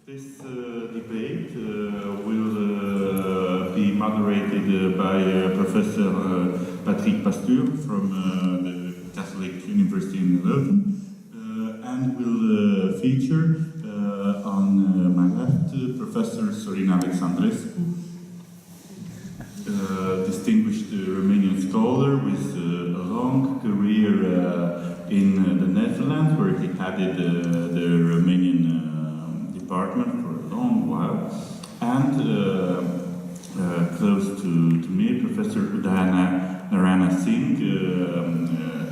This debate will be moderated by Professor Patrick Pasteur from the Catholic University in Leuven and will feature on my left Professor Sorin Alexandrescu, distinguished Romanian scholar with a long career in the Netherlands, where he headed the Romanian department for a long while, and close to me, Professor Narana Singh,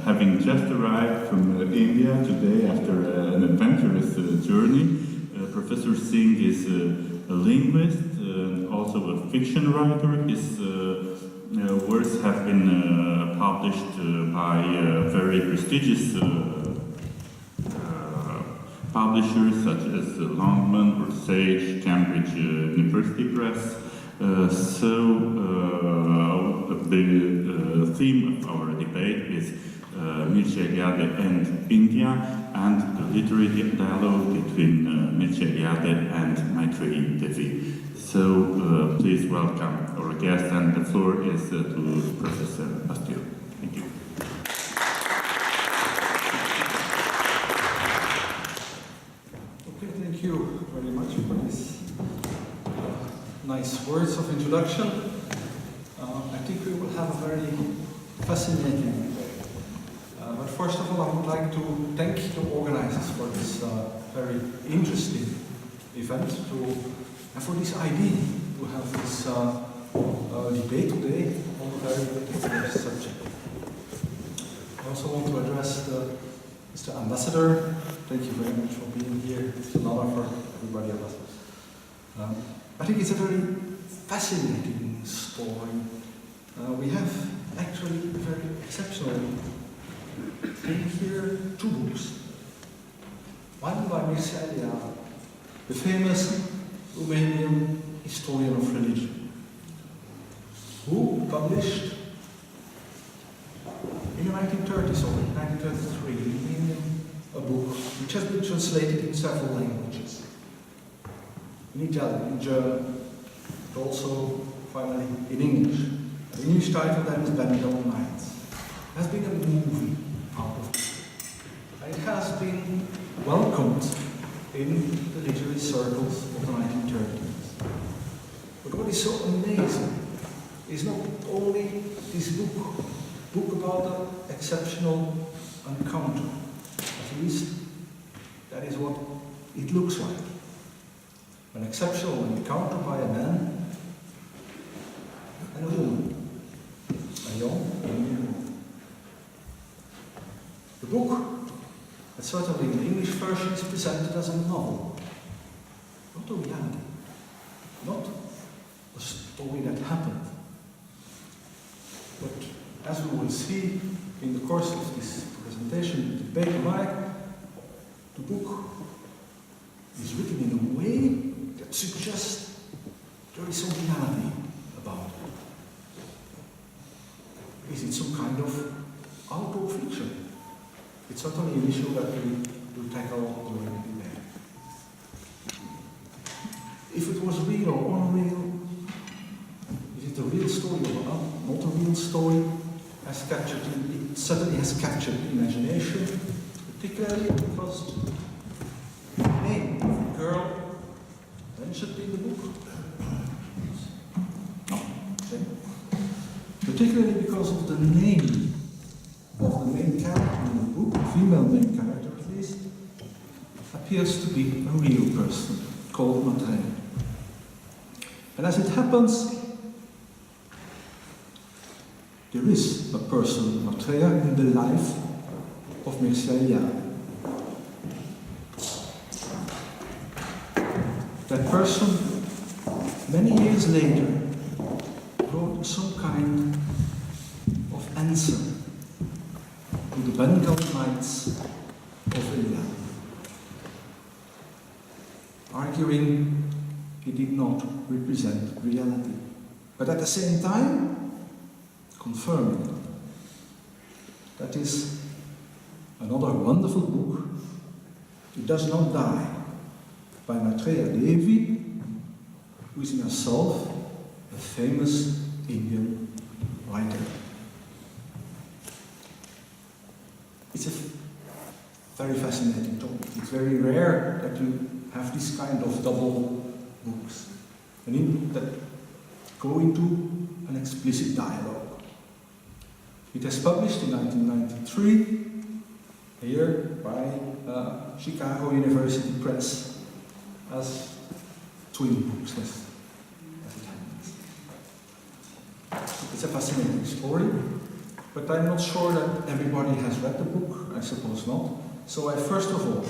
having just arrived from India today after an adventurous journey. Professor Singh is a linguist, also a fiction writer. His works have been published by very prestigious publishers such as Longman or Sage, Cambridge University Press. The theme of our debate is Mircea Eliade and India, and the literary dialogue between Mircea Eliade and Maitreyi Devi. So please welcome our guest, and the floor is to Professor Pasteur. Thank you. Okay, thank you very much for these nice words of introduction. I think we will have a very fascinating debate. But first of all, I would like to thank the organizers for this very interesting event, and for this idea to have this debate today on a very particular subject. I also want to address Mr. Ambassador. Thank you very much for being here. It's an honor for everybody of us. I think it's a very fascinating story. We have actually a very exceptional thing here, two books. One by Mircea Eliade, the famous Romanian historian of religion, who published in the 1930s or 1933 in Romanian a book which has been translated in several languages. In Italian, in German, but also finally in English. The English title then is Bendel Nights. There has been a movie out of it. And it has been welcomed in the literary circles of the 1930s. But what is so amazing is not only this book about the exceptional encounter. At least that is what it looks like. An exceptional encounter by a man and a woman, a young woman. The book, and certainly in the English version, is presented as a novel, not a reality, not a story that happened. But as we will see in the course of this presentation, the debate alike, the book is written in a way that suggests there is some reality about it. Is it some kind of auto-fiction? It's certainly an issue that we will tackle during the debate. If it was real or unreal, is it a real story or not a real story? It certainly has captured the imagination, particularly because the name of the girl mentioned in the book. Okay. Particularly because of the name of the main character in the book, the female main character at least, appears to be a real person called Maitreyi. And as it happens, there is a person, Maitreyi, in the life of Mircea Eliade. That person, many years later, wrote some kind of answer to the Bengal Nights of Eliade, arguing he did not represent reality, but at the same time confirming it. That is another wonderful book. It does not die, by Maitreyi Devi, who is in herself a famous Indian writer. It's a very fascinating topic. It's very rare that you have this kind of double books, that go into an explicit dialogue. It was published in 1993 here by Chicago University Press as twin books, as it happens. It's a fascinating story, but I'm not sure that everybody has read the book. I suppose not. So first of all,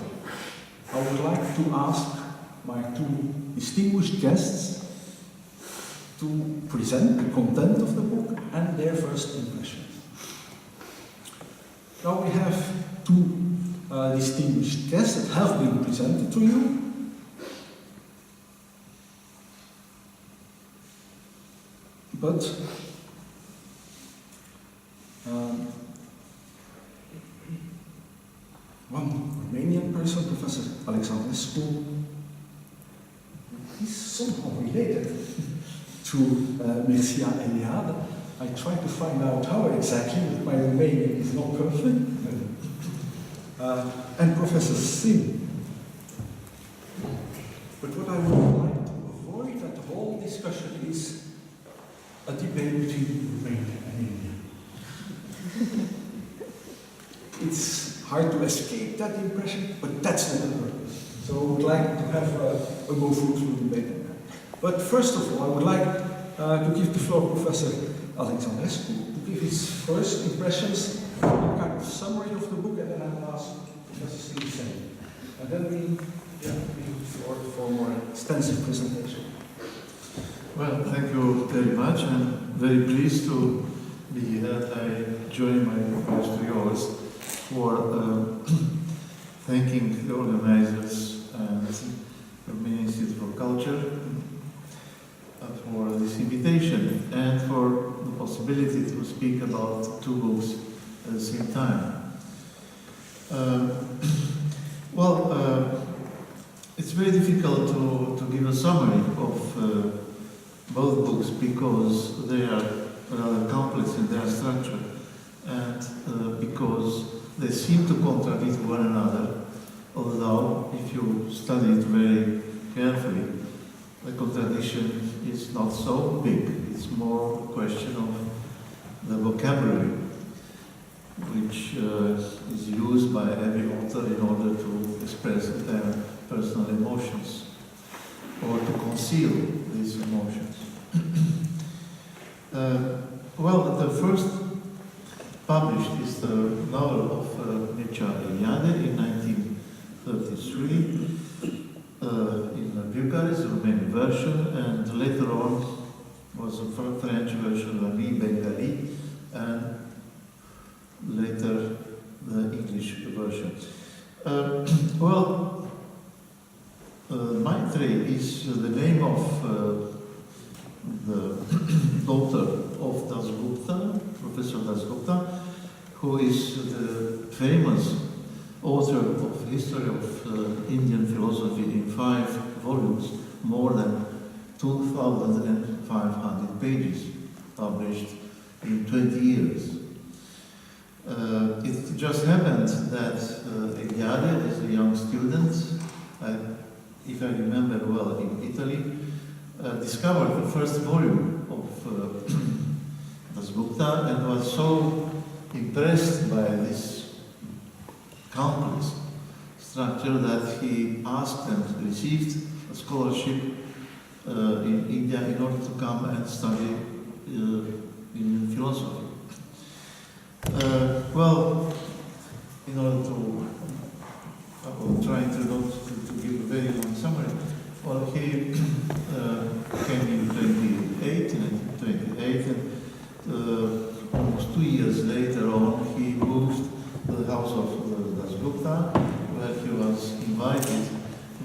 I would like to ask my two distinguished guests to present the content of the book and their first impressions. Now we have two distinguished guests that have been presented to you. But one Romanian person, Professor Alexandrescu, he's somehow related to Mircea Eliade. I tried to find out how exactly, but my Romanian is not perfect. And Professor Singh. But what I would like to avoid at the whole discussion is a debate between Romania and India. It's hard to escape that impression, but that's not the purpose. So I would like to have a more fruitful debate on that. But first of all, I would like to give the floor to Professor Alexandrescu to give his first impressions, a kind of summary of the book, and then I will ask Professor Singh the same. And then we give the floor for a more extensive presentation. Well, thank you very much. I'm very pleased to be here. I join my voice to yours for thanking the organizers and the Ministry for Culture for this invitation and for the possibility to speak about two books at the same time. It's very difficult to give a summary of both books because they are rather complex in their structure and because they seem to contradict one another, although if you study it very carefully, the contradiction is not so big. It's more a question of the vocabulary which is used by every author in order to express their personal emotions or to conceal these emotions. The first published is the novel of Mircea Eliade in 1933 in Bucharest, the Romanian version, and later on was a French version, La Vie Bengali, and later the English version. Maitreyi is the name of the daughter of Dasgupta, Professor Dasgupta, who is the famous author of History of Indian Philosophy in 5 volumes, more than 2,500 pages, published in 20 years. It just happened that Eliade, as a young student, if I remember well, in Italy, discovered the first volume of Dasgupta and was so impressed by this complex structure that he asked and received a scholarship in India in order to come and study Indian philosophy. In order to, I'm trying to not to give a very long summary. Well, he came in 1928, and almost 2 years later on, he moved to the house of Dasgupta, where he was invited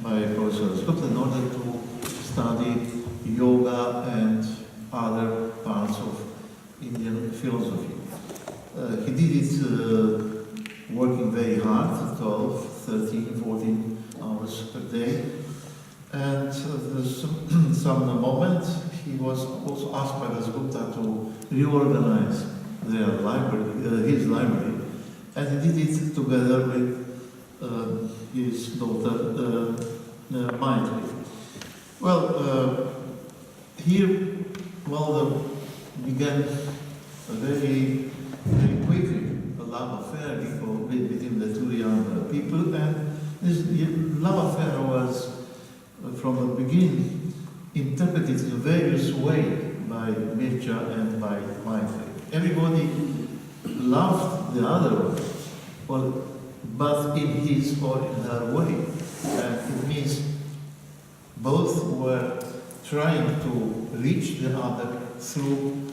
by Professor Dasgupta in order to study yoga and other parts of Indian philosophy. He did it working very hard, 12, 13, 14 hours per day. And there's some moment he was also asked by Dasgupta to reorganize their library, his library, and he did it together with his daughter Maitreyi. Well, here, well, began a very quickly a love affair between the two young people, and this love affair was from the beginning interpreted in various ways by Mircea and by Maitreyi. Everybody loved the other one, well, but in his or in her way. And it means both were trying to reach the other through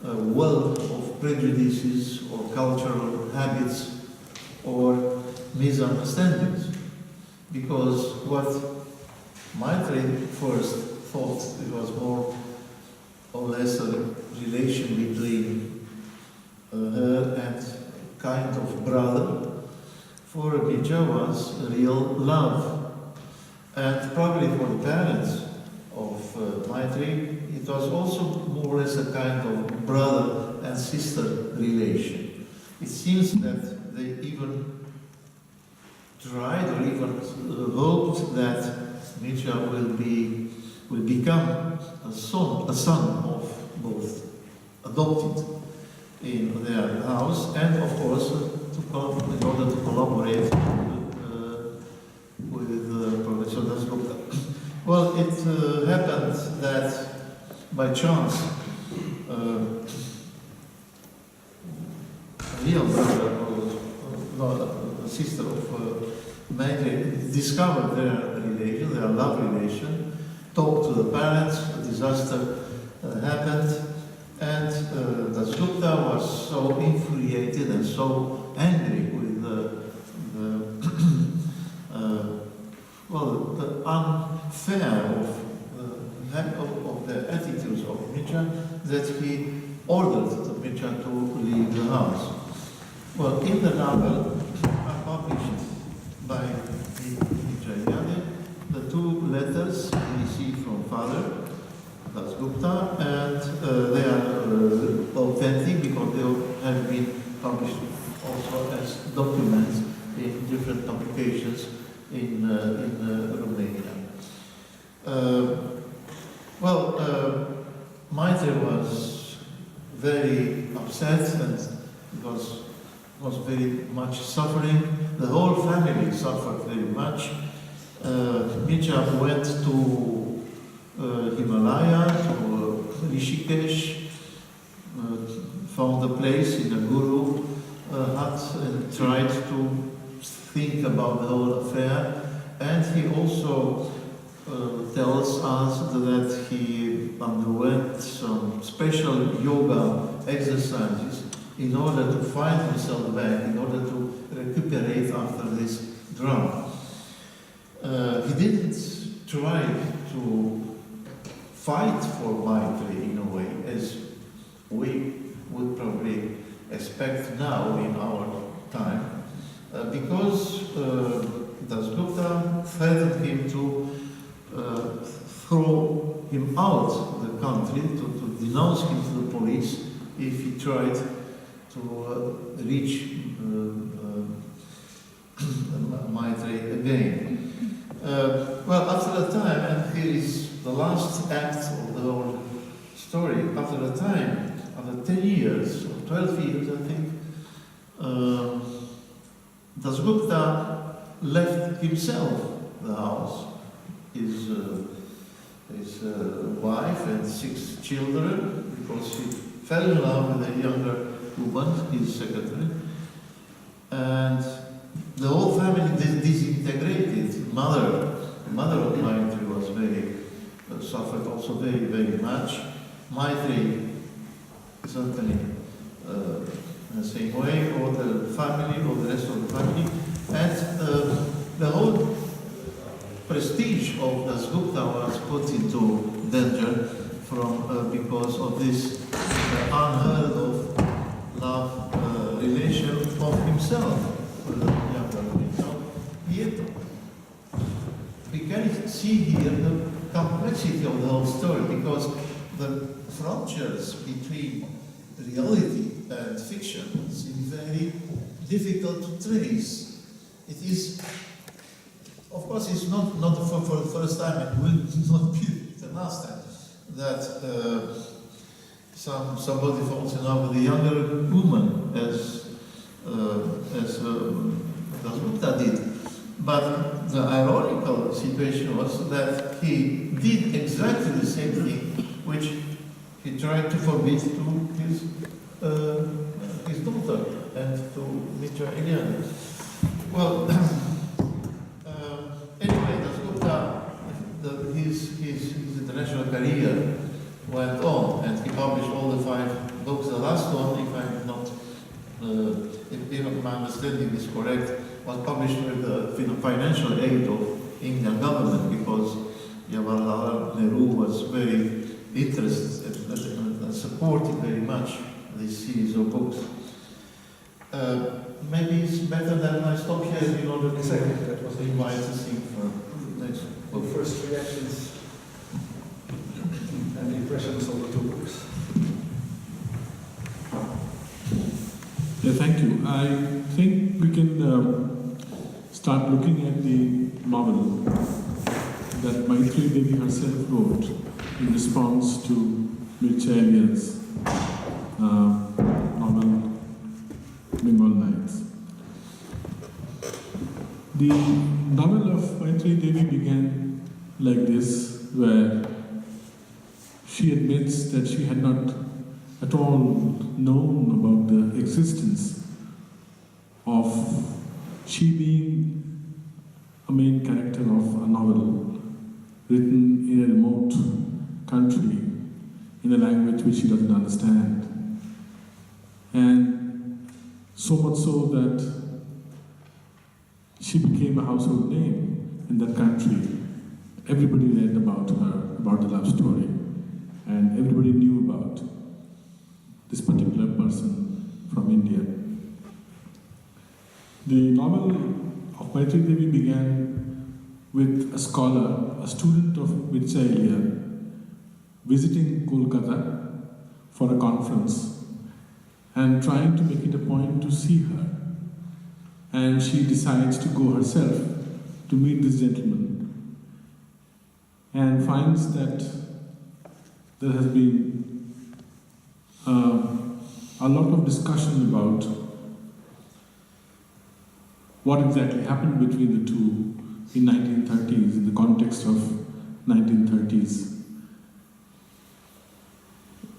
a world of prejudices or cultural habits or misunderstandings. Because what Maitreyi first thought it was more or less a relation between her and kind of brother, for Mircea was real love. And probably for the parents of Maitreyi, it was also more or less a kind of brother and sister relation. It seems that they even tried or even hoped that Mircea will become a son of both adopted in their house, and of course in order to collaborate with Professor Dasgupta. Well, it happened that by chance a real brother or sister of Maitreyi discovered their relation, their love relation, talked to the parents, a disaster happened, and Dasgupta was so infuriated and so angry with the unfair of the attitudes of Mircea that he ordered Mircea to leave the house. Well, in the novel published by Maitreyi Devi, the two letters we see from father Dasgupta, and they are authentic because they have been published also as documents in different publications in Romania. Maitreyi was very upset and was very much suffering. The whole family suffered very much. Mircea went to Himalaya, to Rishikesh, found a place in a guru hut and tried to think about the whole affair. And he also tells us that he underwent some special yoga exercises in order to find himself back, in order to recuperate after this drama. He didn't try to fight for Maitreyi in a way, as we would probably expect now in our time, because Dasgupta threatened him to throw him out of the country, to denounce him to the police if he tried to reach Maitreyi again. After a time, and here is the last act of the whole story, after a time, after 10 years, or 12 years, I think, Dasgupta left himself the house, his wife and 6 children, because he fell in love with a younger woman, his secretary, and the whole family disintegrated. The mother of Maitreyi was suffered also very, very much. Maitreyi certainly in the same way, or the family, or the rest of the family, and the whole prestige of Dasgupta was put into danger because of this unheard of love relation of himself with the younger woman. Yet we can see here the complexity of the whole story, because the frontiers between reality and fiction seem very difficult to trace. It is, of course, it's not for the first time, and will not be the last time, that somebody falls in love with a younger woman, as Calcutta did. But the ironical situation was that he did exactly the same thing which he tried to forbid to his daughter and to Mircea Eliade. Well, anyway, Calcutta, his international career went on, and he published all the 5 books. The last one, if my understanding is correct, was published with the financial aid of Indian government, because Jawaharlal Nehru was very interested and supported very much this series of books. Maybe it's better that I stop here in order to invite the thing for next book. First reactions and impressions of the 2 books. Yeah, thank you. I think we can start looking at the novel that Maitreyi Devi herself wrote in response to Mircea Eliade's novel Bengal Nights. The novel of Maitreyi Devi began like this, where she admits that she had not at all known about the existence of she being a main character of a novel written in a remote country in a language which she doesn't understand. And so much so that she became a household name in that country. Everybody read about her, about the love story, and everybody knew about this particular person from India. The novel of Maitreyi Devi began with a scholar, a student of Mircea Eliade, visiting Calcutta for a conference and trying to make it a point to see her. And she decides to go herself to meet this gentleman and finds that there has been a lot of discussion about what exactly happened between the two in 1930s, in the context of 1930s.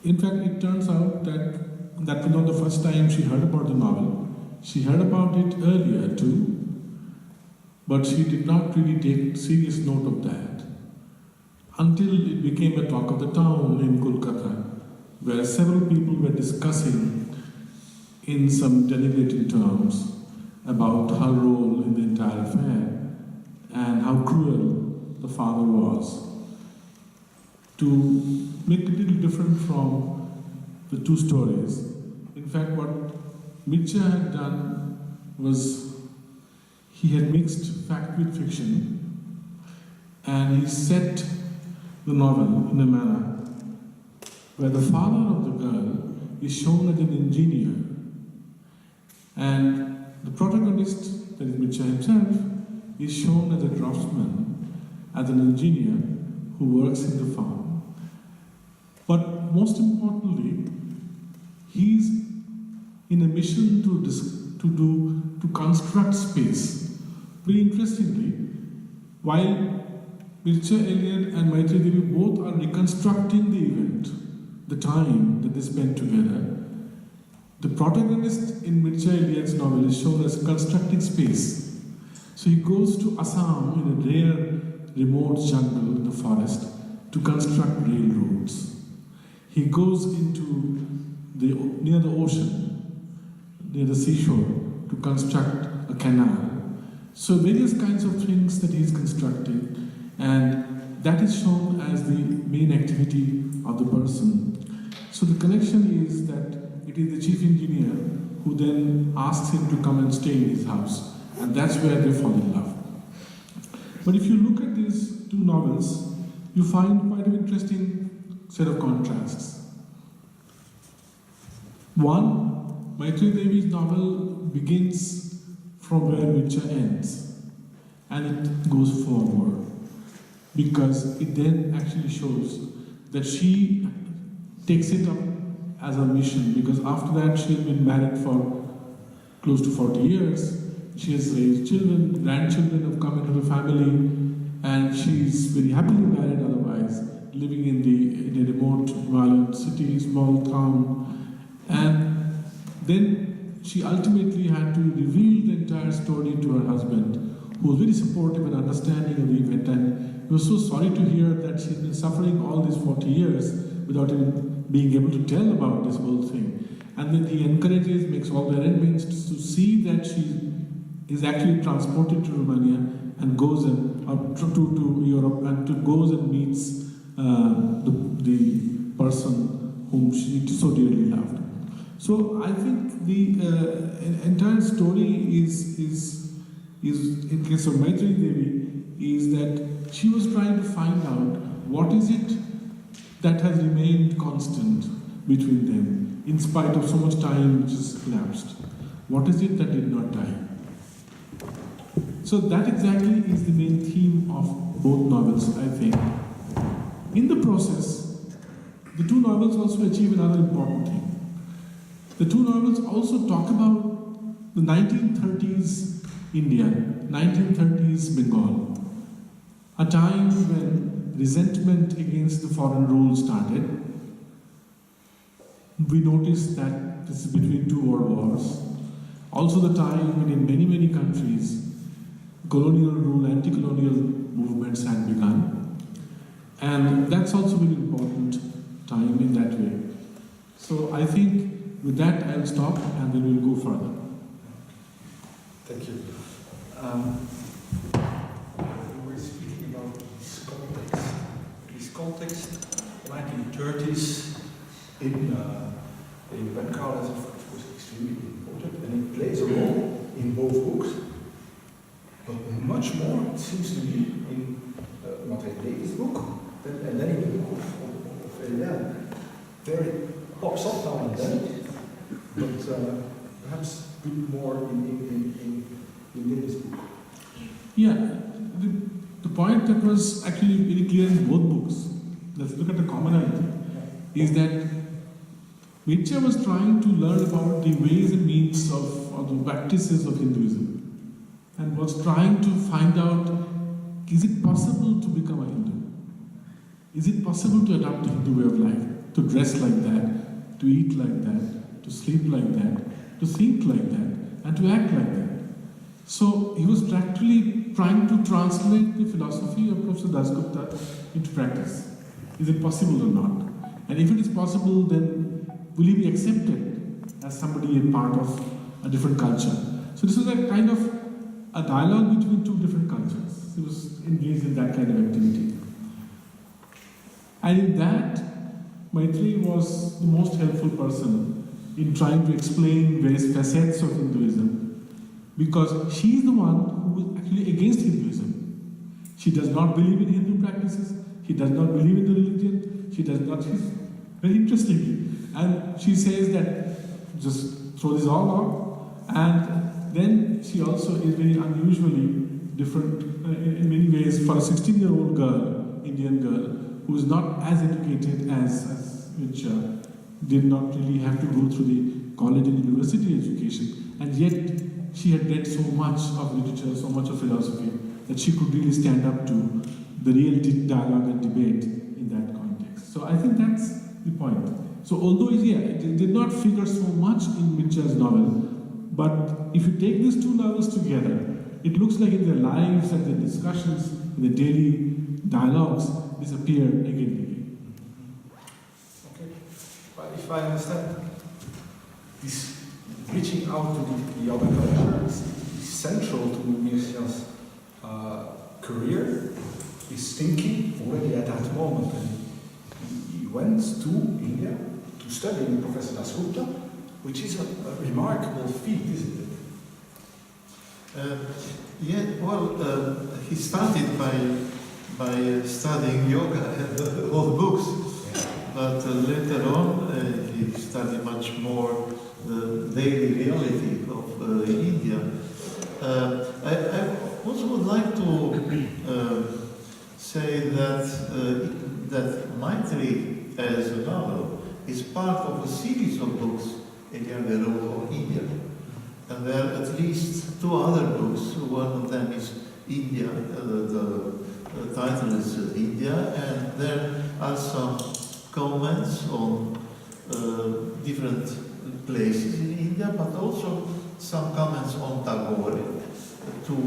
In fact, it turns out that that was not the first time she heard about the novel. She heard about it earlier too, but she did not really take serious note of that until it became a talk of the town in Calcutta, where several people were discussing in some denigrating terms about her role in the entire affair and how cruel the father was. To make it a little different from the 2 stories, in fact, what Mircea had done was he had mixed fact with fiction, and he set the novel in a manner where the father of the girl is shown as an engineer, and the protagonist, that is Mircea himself, is shown as a draftsman, as an engineer who works in the farm. But most importantly, he's in a mission to construct space. Very interestingly, while Mircea Eliade and Maitreyi Devi both are reconstructing the event, the time that they spent together, the protagonist in Mircea Eliade's novel is shown as constructing space. So he goes to Assam in a rare, remote jungle in the forest to construct railroads. He goes into near the ocean, near the seashore, to construct a canal. So various kinds of things that he is constructing, and that is shown as the main activity of the person. So the connection is that it is the chief engineer who then asks him to come and stay in his house, and that's where they fall in love. But if you look at these two novels, you find quite an interesting set of contrasts. One, Maitreyi Devi's novel begins from where Mircea ends, and it goes forward, because it then actually shows that she takes it up as a mission, because after that she had been married for close to 40 years, she has raised children, grandchildren have come into the family, and she's very happily married otherwise, living in a remote Himalayan city, small town, and then she ultimately had to reveal the entire story to her husband, who was very supportive and understanding of the event, and he was so sorry to hear that she's been suffering all these 40 years without even being able to tell about this whole thing. And then he encourages, makes all the arrangements to see that she is actually transported to Romania and goes to Europe and goes and meets the person whom she so dearly loved. So I think the entire story is in case of Maitreyi Devi, is that she was trying to find out what is it that has remained constant between them in spite of so much time which has elapsed. What is it that did not die? So that exactly is the main theme of both novels, I think. In the process, the two novels also achieve another important thing. The two novels also talk about the 1930s India, 1930s Bengal, a time when resentment against the foreign rule started. We noticed that this is between two world wars. Also the time when in many, many countries, colonial rule, anti-colonial movements had begun. And that's also a very important time in that way. So I think with that I'll stop and then we'll go further. Thank you. We were speaking about this context. This context, 1930s in Bengal, as was extremely important, and it plays a role in both books. But much more, it seems to me, in Maitreyi Devi's book, and then in the book of Eliade. There it pops up now and then, but perhaps a bit more in Devi's book. Yeah, the point that was actually very clear in both books, let's look at the commonality, is that Mircea was trying to learn about the ways and means of the practices of Hinduism, and was trying to find out, is it possible to become a Hindu? Is it possible to adopt a Hindu way of life? To dress like that, to eat like that, to sleep like that, to think like that, and to act like that. So he was actually trying to translate the philosophy of Professor Dasgupta into practice. Is it possible or not? And if it is possible, then will he be accepted as somebody a part of a different culture? So this was a kind of a dialogue between two different cultures. He was engaged in that kind of activity. And in that, Maitreyi was the most helpful person in trying to explain various facets of Hinduism, because she is the one who is actually against Hinduism. She does not believe in Hindu practices, she does not believe in the religion, she's very interestingly. And she says that just throw this all out, and then she also is very unusually different in many ways for a 16-year-old girl, Indian girl, who is not as educated as Mircea, did not really have to go through the college and university education, and yet she had read so much of literature, so much of philosophy, that she could really stand up to the real dialogue and debate in that context. So I think that's the point. So although it did not figure so much in Mircea's novel, but if you take these two novels together, it looks like in their lives and their discussions, in their daily dialogues, disappear again and again. Okay, but if I understand, this reaching out to the other culture is central to Mircea's career, his thinking already at that moment. And he went to India to study with Professor Dasgupta, which is a remarkable feat, isn't it? He started by studying yoga and all the books, but later on he studied much more the daily reality of India. I also would like to say that Maitreyi as a novel is part of a series of books Eliade wrote on India. And there are at least two other books. One of them is India, the title is India, and there are some comments on different places in India, but also some comments on Tagore, two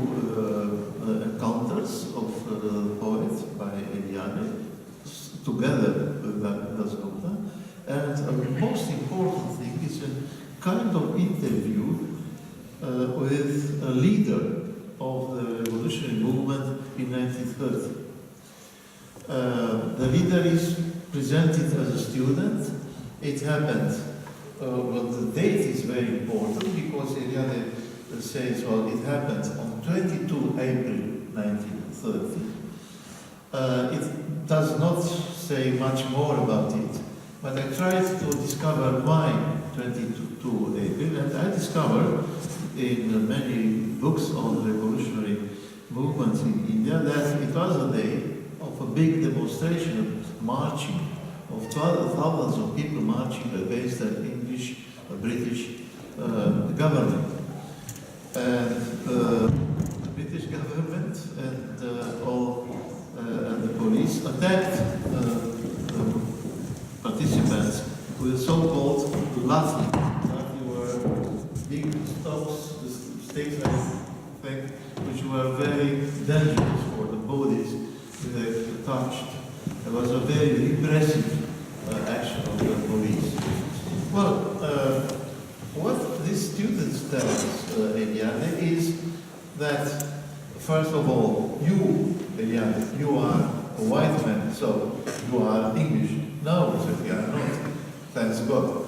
encounters of poets by Eliade, together with Calcutta. And the most important thing is a kind of interview with a leader of the revolutionary movement in 1930. The leader is presented as a student. It happened, well, the date is very important because Eliade says, well, it happened on 22 April 1930. It does not say much more about it, but I tried to discover why 22 April, and I discovered in many books on revolutionary movements in India that it was a day of a big demonstration, marching, of thousands of people marching against the British government. And the British government and the police attacked participants with so-called Latin. Latin were big stops, stakes, I think, which were very dangerous for the bodies they touched. It was a very repressive action of the police. Well, what these students tell us, Eliade, is that, first of all, you, Eliade, you are a white man, so you are English. No, we are not. Thanks God.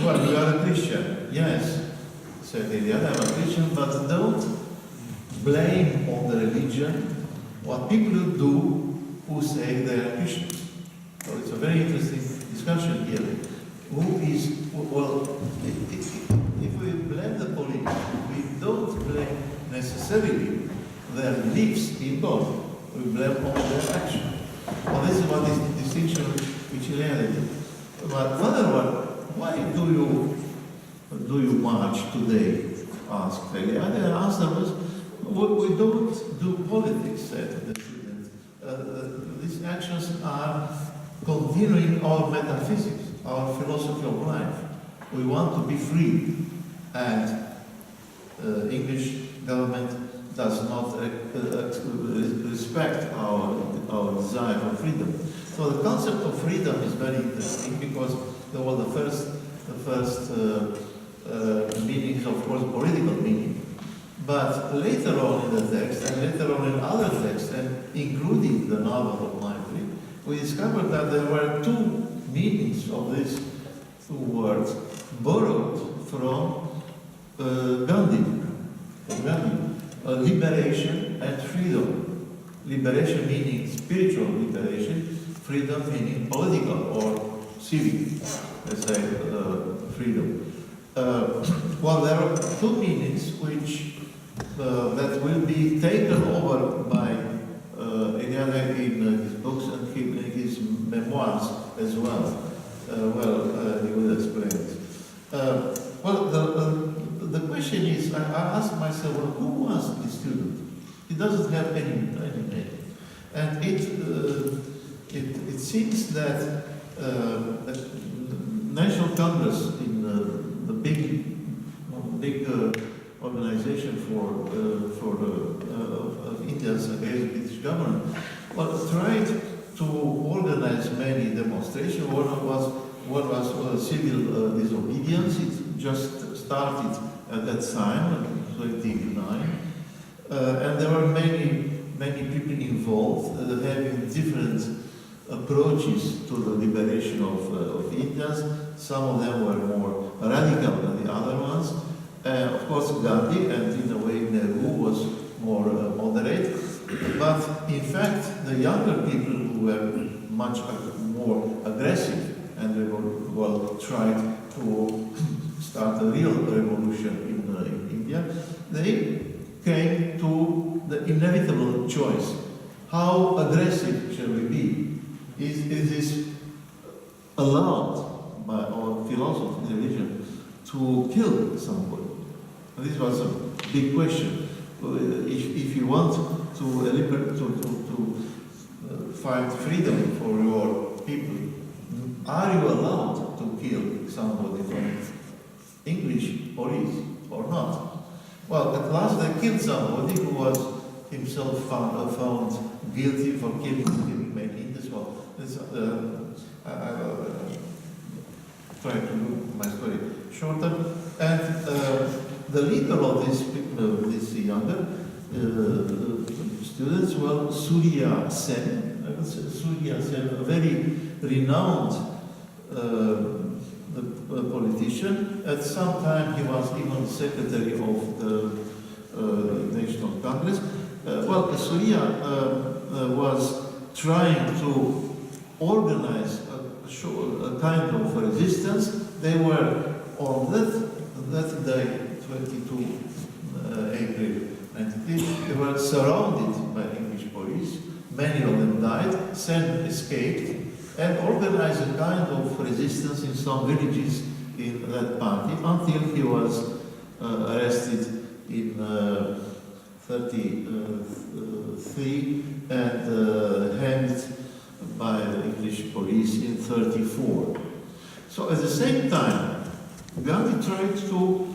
Well, you are a Christian. Yes, said Eliade, I'm a Christian, but don't blame on the religion what people do who say they are Christians. So it's a very interesting discussion here. Who is, well, if we blame the police, we don't blame necessarily their beliefs in God. We blame on their action. Well, this is what is the distinction which Eliade did. But another one, why do you march today? Asked Eliade. The answer was, we don't do politics, said the student. These actions are continuing our metaphysics, our philosophy of life. We want to be free, and English government does not respect our desire for freedom. So the concept of freedom is very interesting because there were the first meanings, of course, political meaning. But later on in the text, and later on in other texts, and including the novel of Maitreyi, we discovered that there were two meanings of these two words borrowed from Gandhi. Liberation and freedom. Liberation meaning spiritual liberation, freedom meaning political or civic, let's say, freedom. Well, there are two meanings which that will be taken over by Eliade in his books and in his memoirs as well. He will explain it. The question is, I asked myself, well, who was the student? He doesn't have any name. And it seems that National Congress in the big organization of India's against British government, tried to organize many demonstrations. One was civil disobedience. It just started at that time, in 1989, and there were many people involved, having different approaches to the liberation of India. Some of them were more radical than the other ones, Of course, Gandhi and in a way Nehru was more moderate, but in fact the younger people who were much more aggressive and tried to start a real revolution in India, they came to the inevitable choice. How aggressive shall we be? Is this allowed by our philosophy, religion, to kill somebody? This was a big question. If you want to find freedom for your people, are you allowed to kill somebody from English police or not? Well, at last they killed somebody who was himself found guilty for killing many Indians. Well, I'll try to do my story shorter. And the leader of this younger students were Surya Sen. Surya Sen, a very renowned politician. At some time he was even secretary of the National Congress. Surya was trying to organize a kind of resistance. They were on that day, 22 April 1993, they were surrounded by English police. Many of them died. Sen escaped and organized a kind of resistance in some villages in that party until he was arrested in 33 and hanged by the English police in 34. So at the same time, Gandhi tried to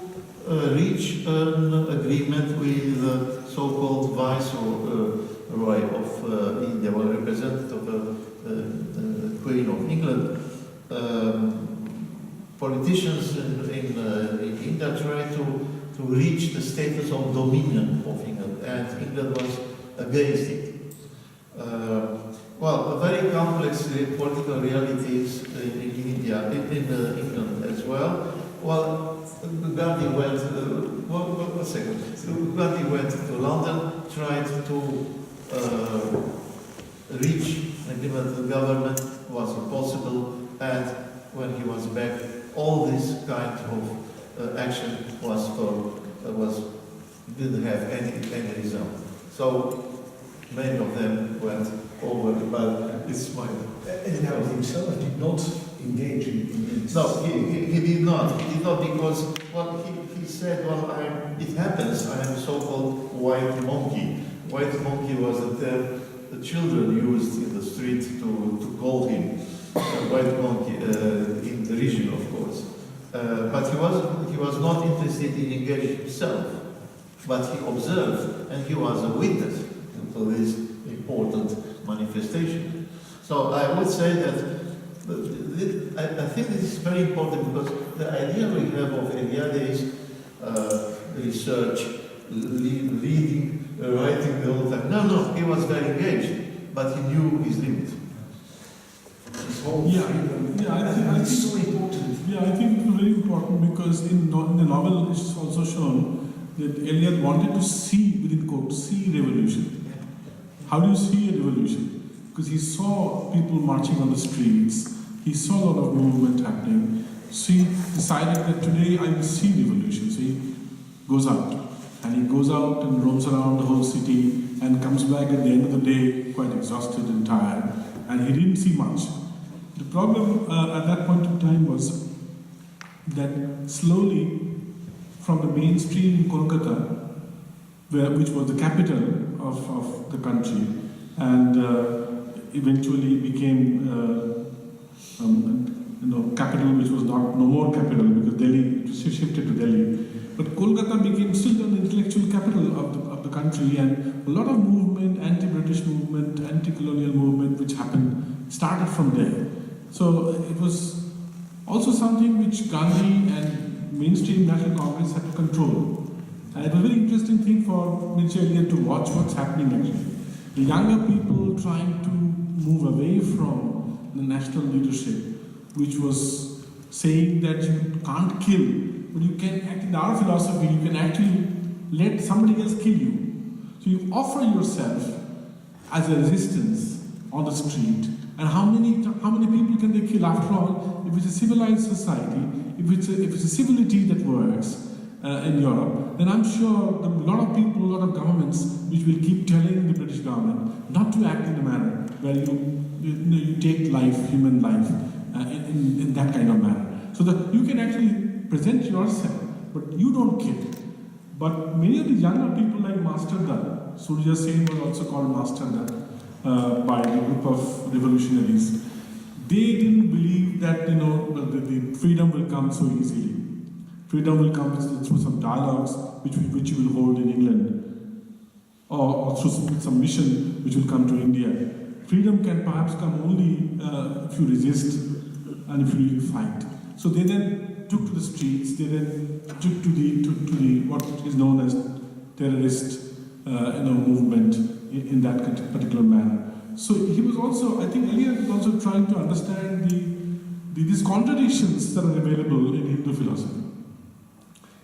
reach an agreement with the so-called Viceroy of India, well, representative of the Queen of England. Politicians in India tried to reach the status of dominion of England, and England was against it. Very complex political realities in India, in England as well. Gandhi went. Gandhi went to London, tried to reach an agreement with the government. Was impossible, and when he was back, all this kind of action didn't have any result. So many of them went over, but it's my. Eliade himself did not engage in this. No, he did not. He did not because he said, it happens. I am a so-called white monkey. White monkey was the term the children used in the street to call him white monkey in the region, of course. But he was not interested in engaging himself. But he observed, and he was a witness to this important manifestation. So I would say that I think this is very important because the idea we have of Eliade is research, reading, writing the whole time. No, he was very engaged, but he knew his limit. His whole I think it's so important. Yeah, I think it's very important because in the novel it's also shown that Eliade wanted to see, within quote, see revolution. How do you see a revolution? Because he saw people marching on the streets, he saw a lot of movement happening, so he decided that today I will see revolution. So he goes out, and he goes out and roams around the whole city and comes back at the end of the day quite exhausted and tired, and he didn't see much. The problem at that point in time was that slowly from the mainstream in Calcutta, which was the capital of the country, and eventually became capital, which was no more capital because Delhi, it was shifted to Delhi. But Kolkata became still an intellectual capital of the country, and a lot of movement, anti-British movement, anti-colonial movement, which started from there. So it was also something which Gandhi and mainstream National Congress had to control. And it was a very interesting thing for Mircea Eliade to watch what's happening actually. The younger people trying to move away from the national leadership, which was saying that you can't kill but you can act in our philosophy, you can actually let somebody else kill you. So you offer yourself as a resistance on the street. And how many people can they kill? After all, if it's a civilized society, if it's a civility that works in Europe, then I'm sure there are a lot of people, a lot of governments which will keep telling the British government not to act in a manner where you take life, human life, in that kind of manner. So that you can actually present yourself, but you don't kill. But many of the younger people like Master Dal, Surya Sen was also called Master Dal by the group of revolutionaries. They didn't believe that the freedom will come so easily. Freedom will come through some dialogues which you will hold in England, or through some mission which will come to India. Freedom can perhaps come only if you resist and if you really fight. So they then took to the streets. They then took to the what is known as terrorist movement in that particular manner. So he was also, I think, Eliade was also trying to understand these contradictions that are available in Hindu philosophy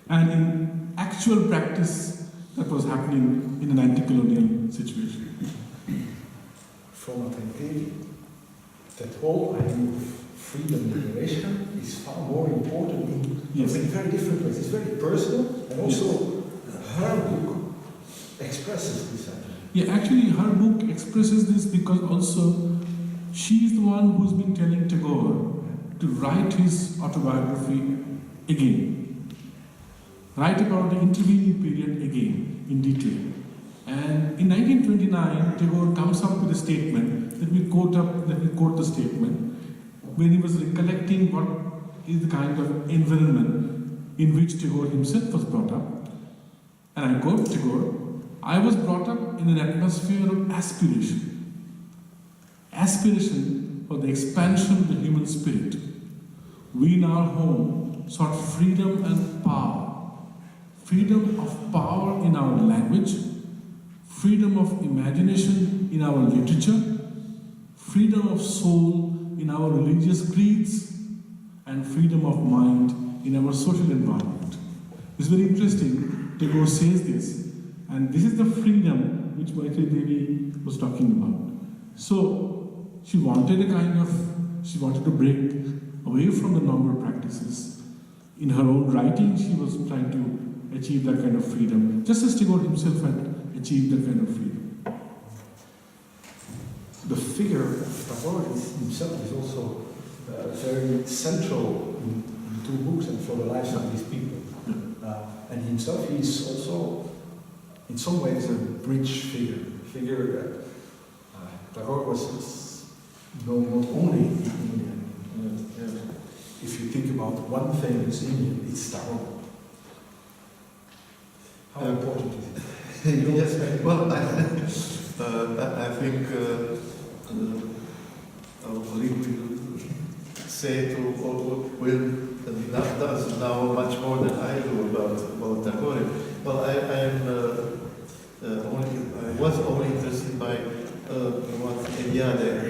and in actual practice that was happening in an anti-colonial situation. From what I gave, that whole idea of freedom and liberation is far more important in very different ways. It's very personal, and also her book expresses this idea. Yeah, actually her book expresses this because also she is the one who's been telling Tagore to write his autobiography again. Write about the intervening period again, in detail. And in 1929, Tagore comes up with a statement that we quote the statement, when he was recollecting what is the kind of environment in which Tagore himself was brought up. And I quote Tagore, "I was brought up in an atmosphere of aspiration. Aspiration for the expansion of the human spirit. We in our home sought freedom and power. Freedom of power in our language, freedom of imagination in our literature, freedom of soul in our religious creeds, and freedom of mind in our social environment." It's very interesting. Tagore says this, and this is the freedom which Maitreyi Devi was talking about. So she wanted to break away from the normal practices. In her own writing, she was trying to achieve that kind of freedom, just as Tagore himself had achieved that kind of freedom. The figure of Tagore himself is also very central in two books and for the lives of these people. And himself, he is also, in some ways, a bridge figure. Tagore was known not only in India. If you think about one famous Indian, it's Tagore. How important is it? Yes, well, I think our colleague will say does now much more than I do about Tagore. Well, I was only interested by what Eliade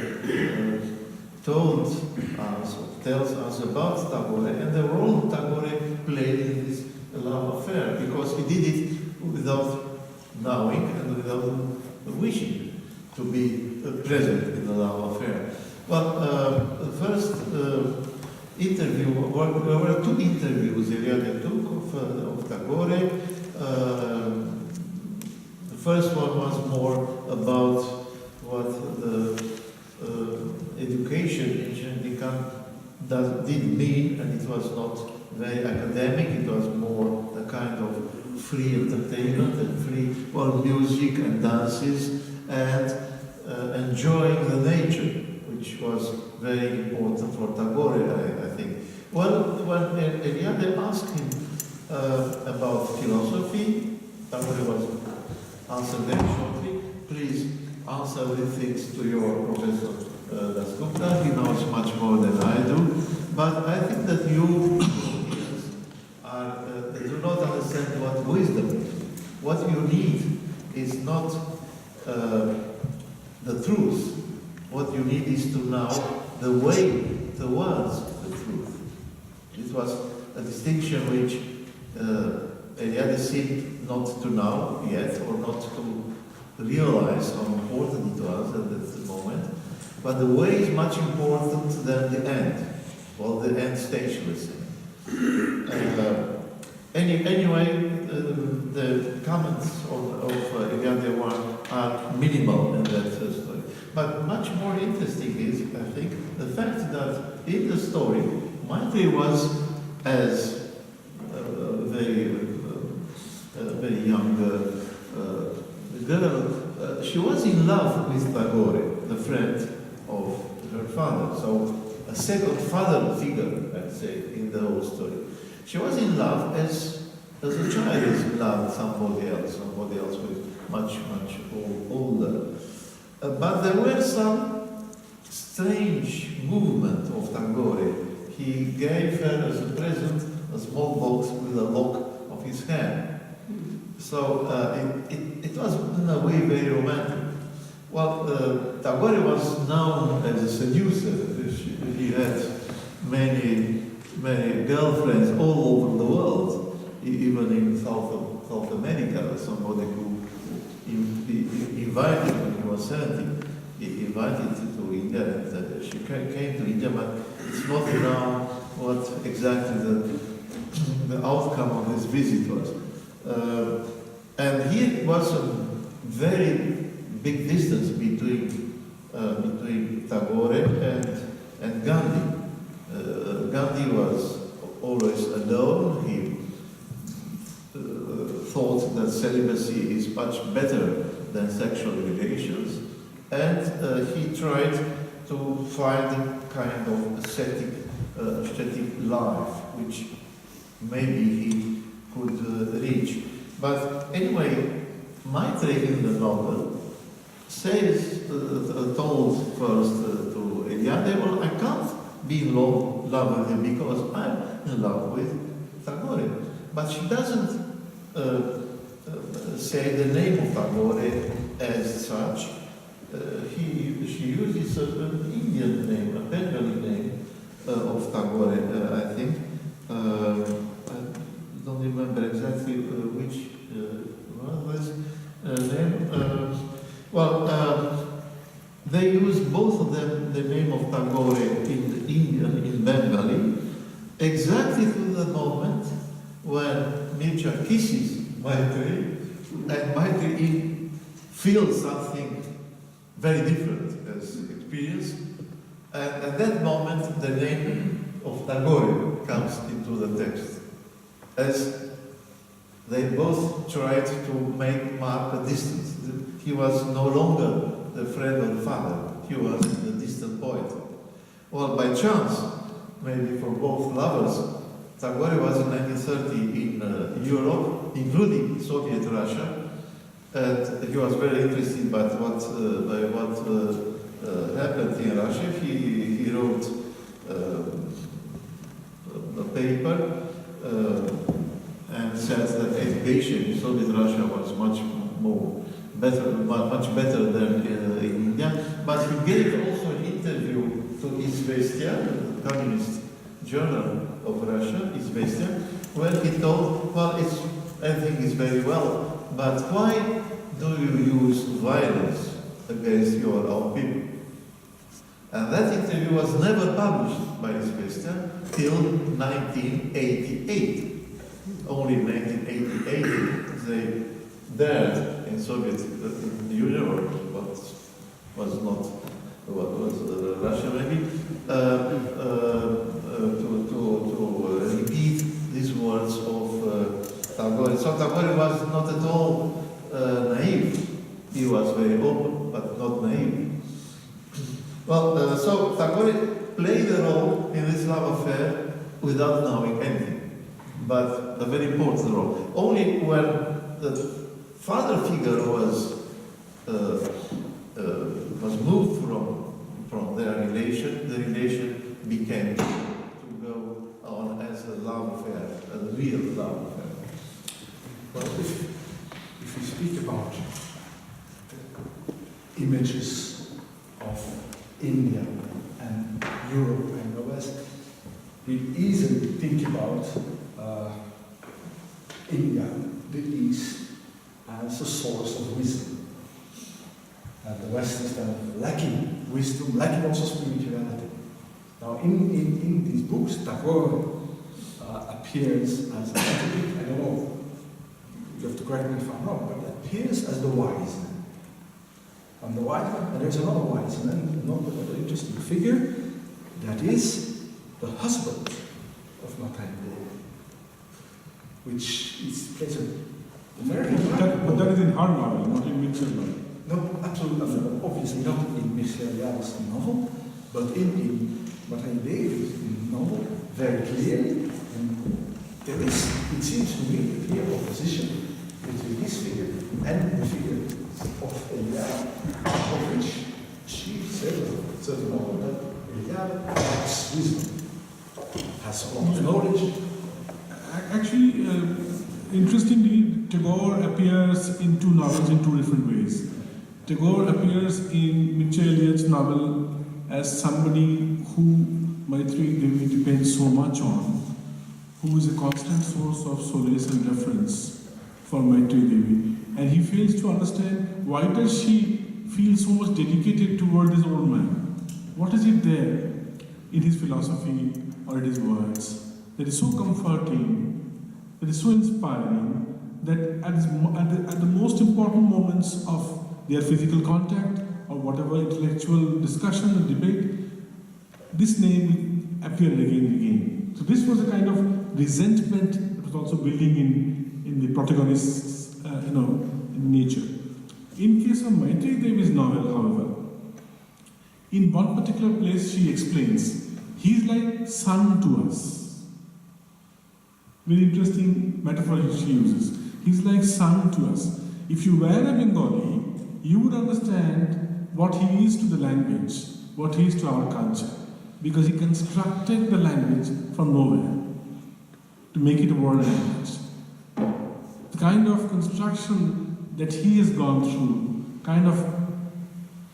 tells us about Tagore and the role Tagore played in this love affair, because he did it without knowing and without wishing to be present in the love affair. Well, the first interview, there were two interviews Eliade took of Tagore. The first one was more about what the education in Shandikan did mean, and it was not very academic, it was more a kind of free entertainment and free music and dances and enjoying the nature, which was very important for Tagore, I think. Well, when Eliade asked him about philosophy, Tagore was answered very shortly. Please answer with things to your Professor Dasgupta. He knows much more than I do. But I think that you do not understand what wisdom is. What you need is not the truth. What you need is to know the way towards the truth. This was a distinction which Eliade seemed not to know yet, or not to realize how important it was at that moment. But the way is much important than the end, or the end stage, let's say. Anyway, the comments of Eliade are minimal in that story. But much more interesting is, I think, the fact that in the story, Maitreyi was, as a very young girl, she was in love with Tagore, the friend of her father. So a second father figure, I'd say, in the whole story. She was in love as a child is in love with somebody else with much older. But there were some strange movement of Tagore. He gave her as a present a small box with a lock of his hair. So it was in a way very romantic. Well, Tagore was known as a seducer. He had many girlfriends all over the world, even in South America. Somebody who invited when he was 70, he invited to India, and she came to India, but it's not known what exactly the outcome of this visit was. And here was a very big distance between Tagore and Gandhi. Gandhi was always alone. He thought that celibacy is much better than sexual relations, and he tried to find a kind of ascetic life, which maybe he could reach. But anyway, Maitreyi in the novel says, told first to Eliade, well, I can't be in love with him because I'm in love with Tagore. But she doesn't say the name of Tagore as such. She uses an Indian name, a Bengali name of Tagore, I think. I don't remember exactly which was his name. They use both of them the name of Tagore in Indian, in Bengali, exactly to the moment when Mircea kisses Maitreyi, and Maitreyi feels something very different as experience, and at that moment the name of Tagore comes into the text, as they both tried to mark a distance. He was no longer the friend of the father, he was the distant poet. Well, by chance, maybe for both lovers, Tagore was in 1930 in Europe, including Soviet Russia, and he was very interested by what happened in Russia. He wrote a paper and said that education in Soviet Russia was much better than in India. But he gave also an interview to Izvestia, the communist journal of Russia, Izvestia, where he told, well, everything is very well, but why do you use violence against your own people? And that interview was never published by Izvestia till 1988. Only in 1988 they dared in Soviet Union, or what was Russia maybe, to repeat these words of Tagore. So Tagore was not at all naive. He was very open, but not naive. Well, so Tagore played a role in this love affair without knowing anything, but a very important role. Only when the father figure was moved from their relation, the relation became to go on as a love affair, a real love affair. Well, if we speak about images of India and Europe and the West, we easily think about India, the East, as a source of wisdom. And the West is kind of lacking wisdom, lacking also spirituality. Now, in these books, Tagore appears as, I don't know, you have to correct me if I'm wrong, but appears as the wise man. And the wise man, and there's another wise man, another interesting figure, that is the husband of Maitreyi Devi, which plays a very But that is in her novel, not in Mircea novel. no, absolutely not. Obviously not in Mircea Eliade's novel, but in Maitreyi Devi's novel, very clearly. And there is, it seems to me, a clear opposition between this figure and the figure of Eliade, of which she said at a certain moment that Eliade lacks wisdom, has a lot of knowledge. Actually, interestingly, Tagore appears in two novels in two different ways. Tagore appears in Mircea Eliade's novel as somebody who Maitreyi Devi depends so much on, who is a constant source of solace and reference for Maitreyi Devi. And he fails to understand why does she feel so much dedicated toward this old man. What is it there in his philosophy or in his words that is so comforting, that is so inspiring, that at the most important moments of their physical contact or whatever intellectual discussion and debate, this name appeared again and again. So this was a kind of resentment that was also building in the protagonist's in nature. In case of Maitreyi Devi's novel, however, in one particular place she explains, he is like son to us. Very interesting metaphor she uses. He's like son to us. If you were a Bengali, you would understand what he is to the language, what he is to our culture, because he constructed the language from nowhere to make it a world language. The kind of construction that he has gone through,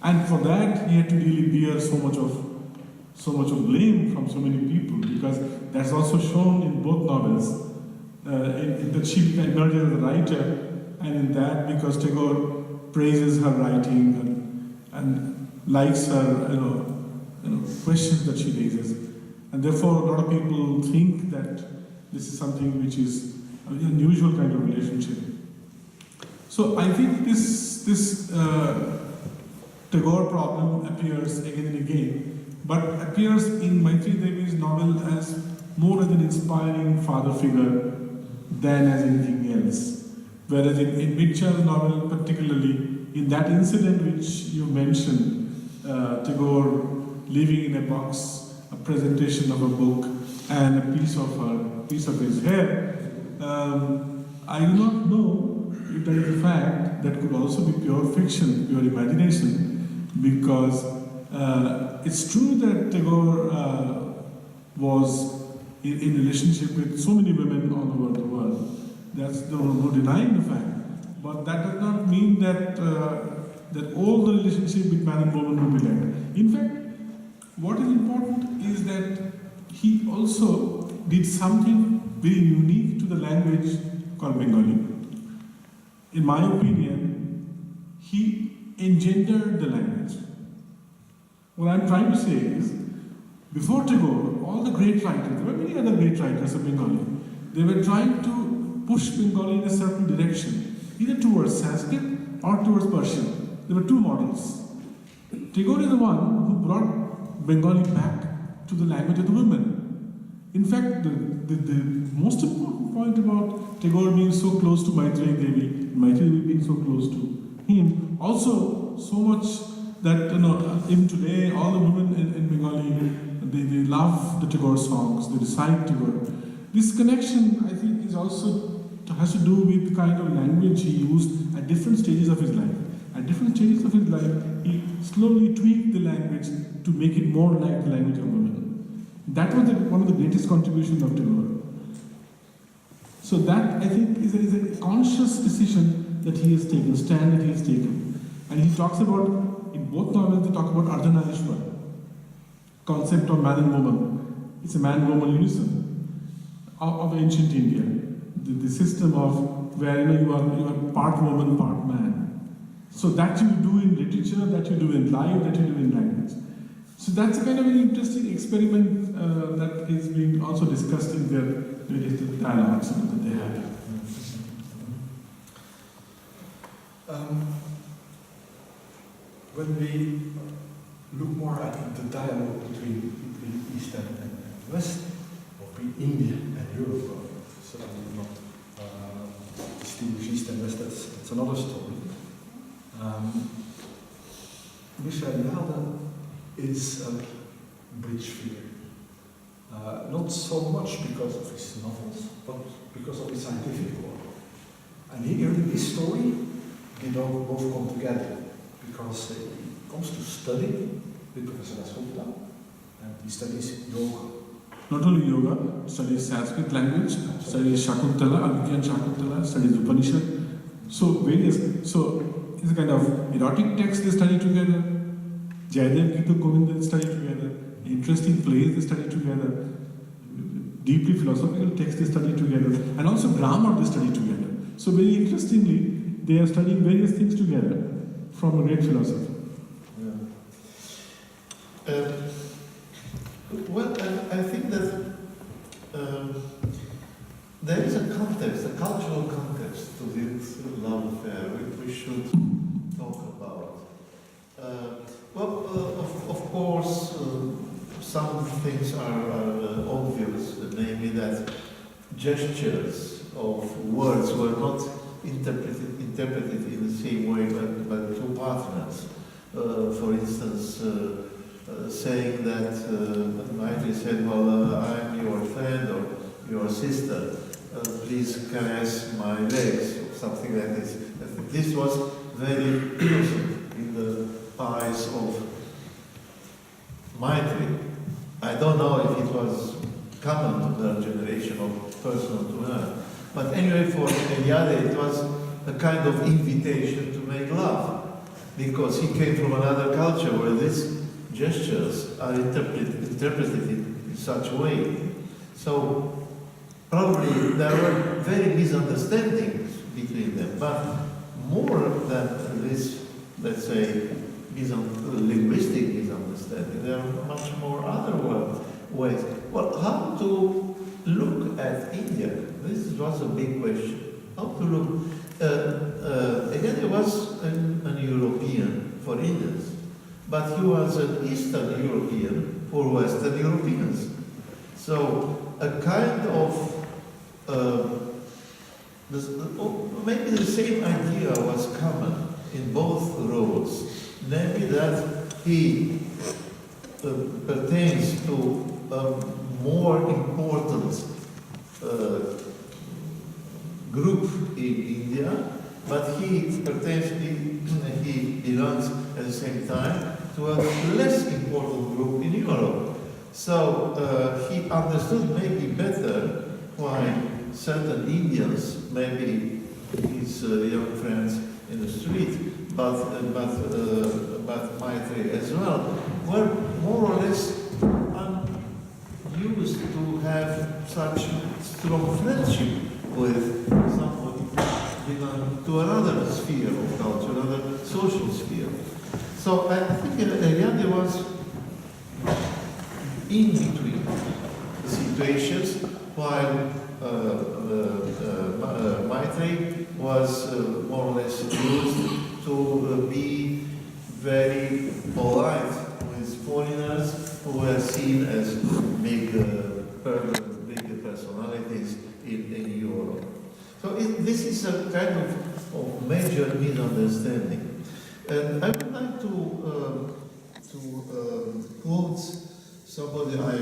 and for that he had to really bear so much of blame from so many people, because that's also shown in both novels. That she emerges as a writer, and in that, because Tagore praises her writing and likes her, questions that she raises, and therefore a lot of people think that this is something which is an unusual kind of relationship. So I think this Tagore problem appears again and again, but appears in Maitreyi Devi's novel as more as an inspiring father figure than as anything else. Whereas in Mircea's novel, particularly, in that incident which you mentioned, Tagore leaving in a box a presentation of a book and a piece of his hair, I do not know if that is a fact. That could also be pure fiction, pure imagination, because it's true that Tagore was in relationship with so many women all over the world. There's no denying the fact. But that does not mean that all the relationship with man and woman will be like that. In fact, what is important is that he also did something very unique to the language called Bengali. In my opinion, he engendered the language. What I'm trying to say is, before Tagore, all the great writers, there were many other great writers of Bengali, they were trying to push Bengali in a certain direction, either towards Sanskrit or towards Persian. There were two models. Tagore is the one who brought Bengali back to the language of the women. In fact, the most important point about Tagore being so close to Maitreyi Devi, Maitreyi Devi being so close to him, also so much that even today all the women in Bengali, they love the Tagore songs, they recite Tagore. This connection, I think, has to do with the kind of language he used at different stages of his life. At different stages of his life, he slowly tweaked the language to make it more like the language of women. That was one of the greatest contributions of Tagore. So that, I think, is a conscious decision that he has taken, stand that he has taken. And he talks about, in both novels, they talk about Ardhanarishwar, concept of man and woman. It's a man-woman unison of ancient India. The system of where you are part woman, part man. So that you do in literature, that you do in life, that you do in language. So that's a kind of an interesting experiment that is being also discussed in their various dialogues that they have. When we look more at the dialogue between East and West, or between India and Europe, certainly not distinguish East and West, that's another story. Mircea Eliade is a bridge figure. Not so much because of his novels, but because of his scientific work. And here in this story, they don't both come together, because he comes to study with Professor Calcutta, and he studies yoga. Not only yoga, studies Sanskrit language, studies Shakuntala, Abhigyan Shakuntala, studies Upanishad. So it's a kind of erotic text they study together, Jayadev Gita Govinda they study together, interesting plays they study together, deeply philosophical texts they study together, and also grammar they study together. So very interestingly, they are studying various things together from a great philosopher. Yeah. Well, I think that there is a context, a cultural context to this love affair which we should talk about. Of course, some things are obvious, namely that gestures of words were not interpreted in the same way by the two partners. For instance, saying that Maitreyi said, well, I'm your friend or your sister, please caress my legs, or something like this. This was very innocent in the eyes of Maitreyi. I don't know if it was common to her generation or personal to her. But anyway, for Eliade, it was a kind of invitation to make love, because he came from another culture where these gestures are interpreted in such a way. So probably there were very misunderstandings between them, but more than this, let's say, linguistic misunderstanding, there are much more other ways. Well, how to look at India? This was a big question. How to look? Eliade was an European for Indians, but he was an Eastern European for Western Europeans. So a kind of maybe the same idea was common in both roles, namely that he pertains to a more important group in India, but he belongs at the same time to a less important group in Europe. So he understood maybe better why certain Indians, maybe his young friends in the street, but Maitreyi as well, were more or less unused to have such strong friendship with somebody belonging to another sphere of culture, another social sphere. So I think Eliade was in between situations, while Maitreyi was more or less used to be very polite with foreigners who were seen as big personalities in Europe. So this is a kind of major misunderstanding. And I would like to quote somebody I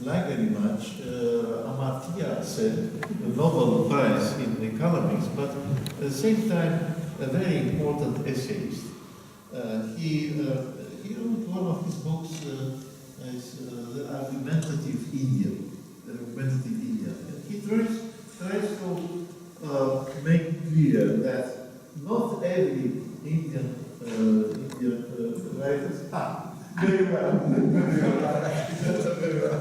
like very much, Amartya Sen, the Nobel Prize in economics, but at the same time a very important essayist. He wrote one of his books as The Argumentative India. He tries to make clear that not every Indian writers. Very well. Very well.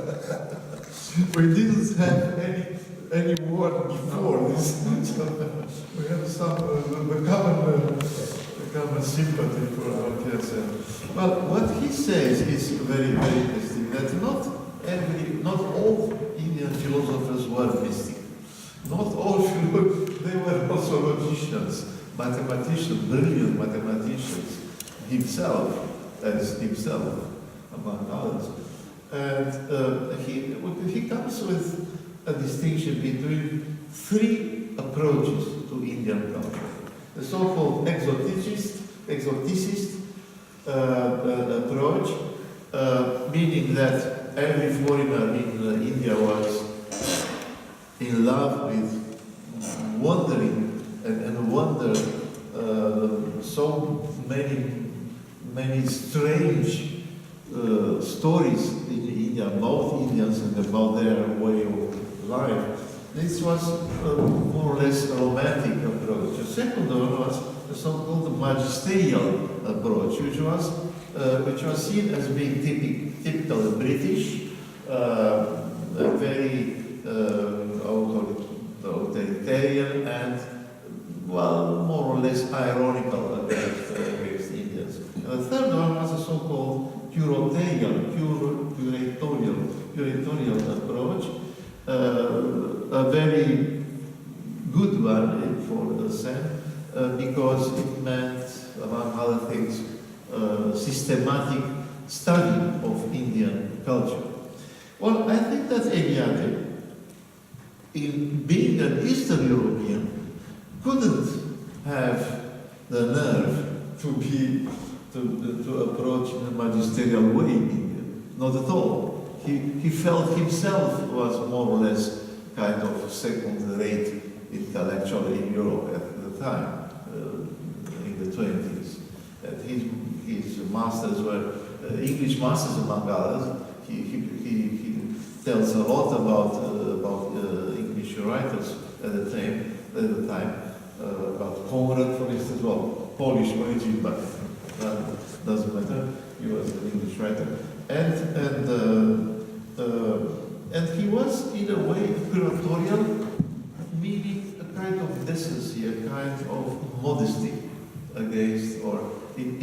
any word before this. So we have some the common sympathy for what he has said. Well, what he says is very, very interesting. That not all Indian philosophers were mystic. Not all they were also logicians, mathematicians, brilliant mathematicians. Himself, among others. And he comes with a distinction between three approaches to Indian culture. The so-called exoticist approach, meaning that every foreigner in India was in love with wondering and wondered so many strange stories in India about Indians and about their way of life. This was more or less a romantic approach. The second one was the so-called magisterial approach, which was seen as being typical British, very authoritarian and, well, more or less ironical against Indians. And the third one was the so-called curatorial approach, a very good one for the Zen, because it meant, among other things, systematic study of Indian culture. Well, I think that Eliade, in being an Eastern European, couldn't have the nerve to approach in a magisterial way in India. Not at all. He felt himself was more or less kind of second-rate intellectual in Europe at the time, in the 20s. And his masters were English masters, among others. He tells a lot about English writers at the time, about Conrad, for instance, well, Polish origin, but that doesn't matter. He was an English writer, and he was in a way curatorial, meaning a kind of decency, a kind of modesty against or in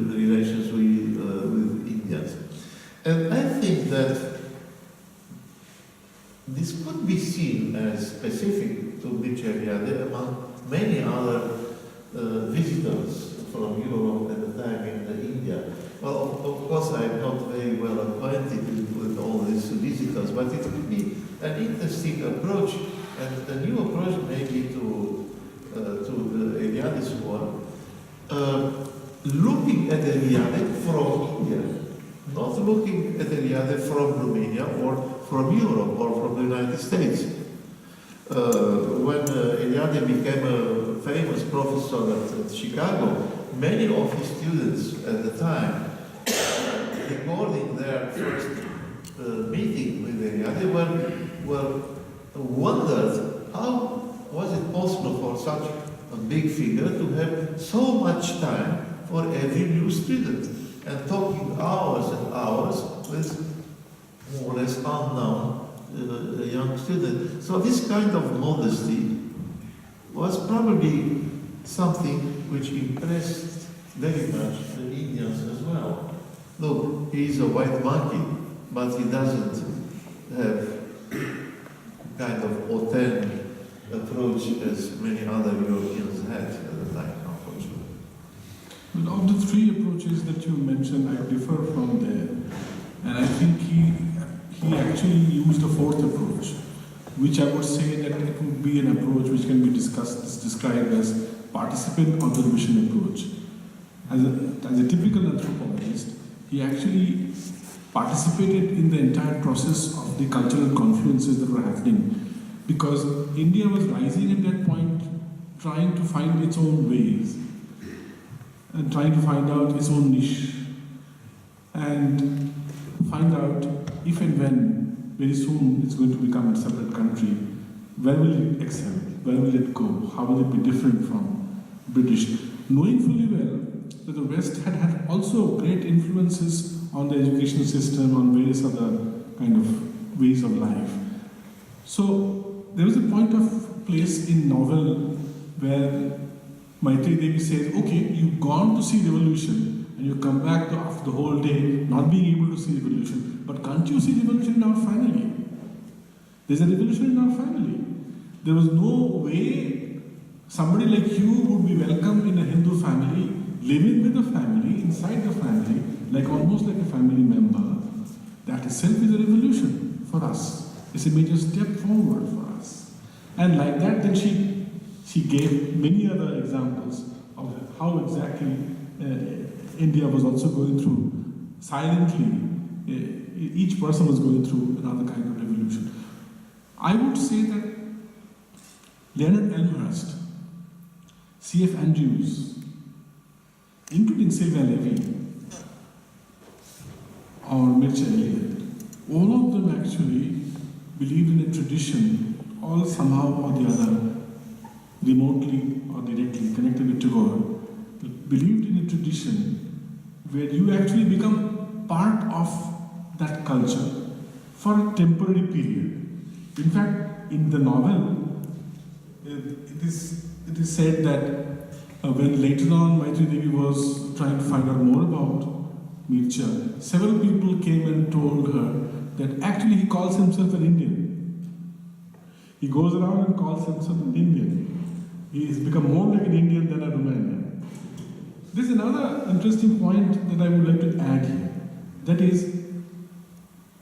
the relations with Indians. And I think that this could be seen as specific to Mircea Eliade among many other visitors from Europe at the time in India. Well, of course, I'm not very well acquainted with all these visitors, but it could be an interesting approach and a new approach maybe to Eliade's work, looking at Eliade from India, not looking at Eliade from Romania or from Europe or from the United States. When Eliade became a famous professor at Chicago, many of his students at the time, recording their first meeting with Eliade, wondered how was it possible for such a big figure to have so much time for every new student and talking hours and hours with more or less unknown young student. So this kind of modesty was probably something which impressed very much the Indians as well. Look, he's a white monkey, but he doesn't have kind of authentic approach as many other Europeans had at the time, unfortunately. Well, of the three approaches that you mentioned, I differ from there. And I think he actually used a fourth approach, which I would say that it would be an approach which can be described as participant observation approach. As a typical anthropologist, he actually participated in the entire process of the cultural confluences that were happening, because India was rising at that point, trying to find its own ways and trying to find out its own niche and find out if and when very soon it's going to become a separate country, where will it excel, where will it go, how will it be different from British, knowing fully well that the West had also great influences on the education system, on various other kind of ways of life. So there was a point of place in novel where Maitreyi Devi says, okay, you've gone to see revolution and you come back after the whole day not being able to see revolution, but can't you see revolution in our family? There's a revolution in our family. There was no way somebody like you would be welcome in a Hindu family, living with the family, inside the family, like almost like a family member. That itself is a revolution for us. It's a major step forward for us. And like that, then she gave many other examples of how exactly India was also going through, silently, each person was going through another kind of revolution. I would say that Leonard Elmhurst, C.F. Andrews, including Sylvia Levy, or Mircea Eliade, all of them actually believed in a tradition, all somehow or the other, remotely or directly connected with Tagore, believed in a tradition where you actually become part of that culture for a temporary period. In fact, in the novel, it is said that when later on Maitreyi Devi was trying to find out more about Mircea, several people came and told her that actually he calls himself an Indian. He goes around and calls himself an Indian. He has become more like an Indian than a Romanian. There's another interesting point that I would like to add here. That is,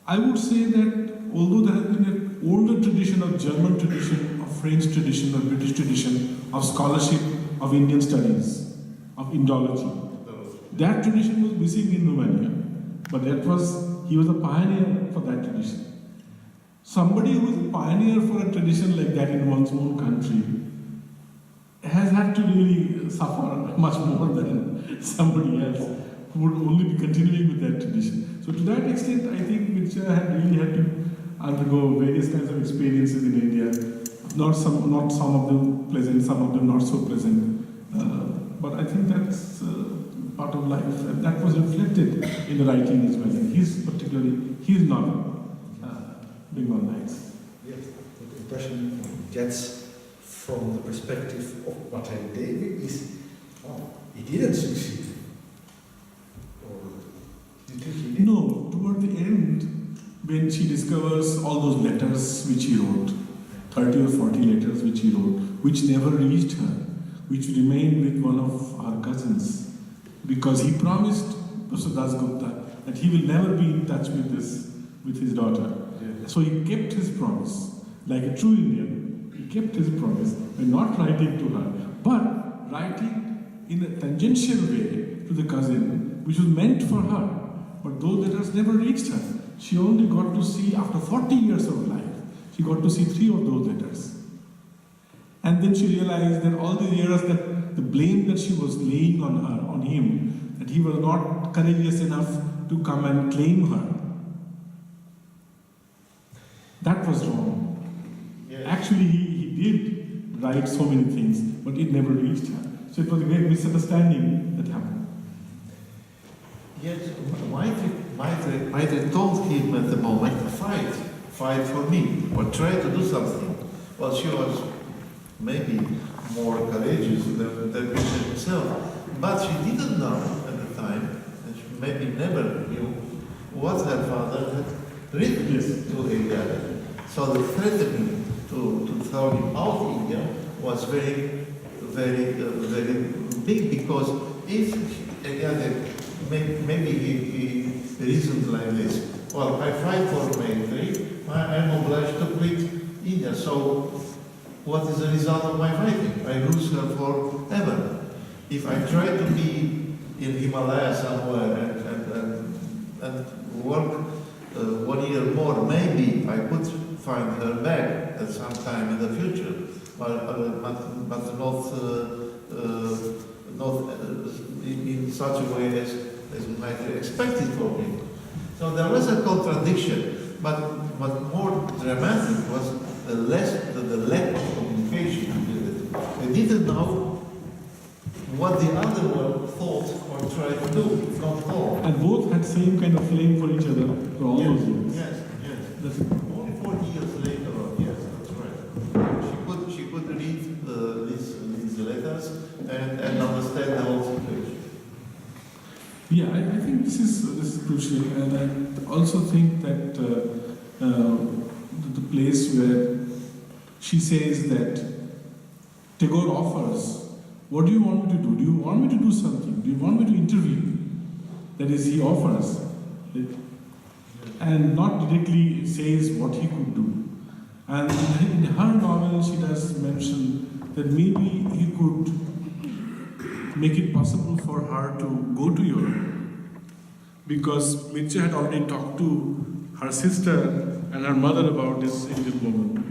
I would say that although there has been an older tradition of German tradition, of French tradition, of British tradition, of scholarship, of Indian studies, of Indology, that tradition was missing in Romania, but he was a pioneer for that tradition. Somebody who is a pioneer for a tradition like that in one's own country has had to really suffer much more than somebody else who would only be continuing with that tradition. So to that extent, I think Mircea had really had to undergo various kinds of experiences in India. Not some of them pleasant, some of them not so pleasant. But I think that's part of life, and that was reflected in the writing as well. And his novel, Bengal Nights. Yes, the impression one gets from the perspective of Maitreyi Devi is, he didn't succeed. Or do you think he did? No, toward the end, when she discovers all those letters which he wrote, 30 or 40 letters which he wrote, which never reached her, which remained with one of our cousins, because he promised Professor Dasgupta that he will never be in touch with his daughter. Yeah. So he kept his promise, like a true Indian. He kept his promise by not writing to her, but writing in a tangential way to the cousin, which was meant for her. But those letters never reached her. She only got to see, after 40 years of life, she got to see 3 of those letters. And then she realized that all the years that the blame that she was laying on him, that he was not courageous enough to come and claim her, that was wrong. Yes. Actually, he did write so many things, but it never reached her. So it was a great misunderstanding that happened. Yes, Maitreyi told him at the moment, fight for me, or try to do something. Well, she was maybe more courageous than Mircea himself, but she didn't know at the time, and she maybe never knew what her father had written to Eliade. So the threatening to throw him out of India was very, very, very big, because if Eliade maybe he reasoned like this: well, I fight for Maitreyi, I'm obliged to quit India, so what is the result of my fighting? I lose her forever. If I try to be in Himalaya somewhere and work 1 year more, maybe I could find her back at some time in the future, but not in such a way as might be expected from me. So there was a contradiction, but more dramatic was the lack of communication. They didn't know what the other one thought or tried to do, not know. And both had same kind of flame for each other for all those years. Yes, yes. That's Only 40 years later on, yes. Yeah, I think this is crucial, and I also think that the place where she says that Tagore offers, what do you want me to do? Do you want me to do something? Do you want me to intervene? That is, he offers, and not directly says what he could do. And in her novel, she does mention that maybe he could make it possible for her to go to Europe, because Mircea had already talked to her sister and her mother about this Indian woman.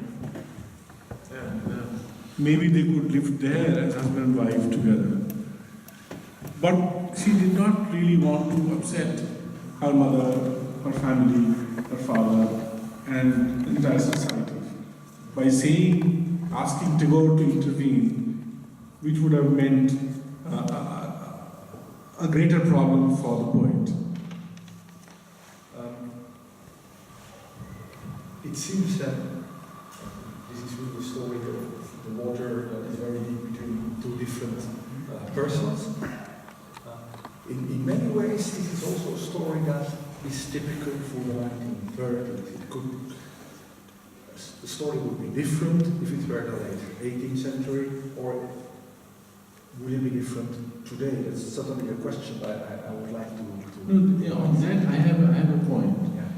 And maybe they could live there as husband and wife together. But she did not really want to upset her mother, her family, her father, and the entire society by saying, asking Tagore to intervene, which would have meant a greater problem for the poet. It seems that this is really a story of the water that is very deep between two different persons. In many ways, this is also a story that is typical for the 1930s. The story would be different if it were the late 18th century, or would it be different today? That's certainly a question I would like to... No, on that I have a point. Yeah.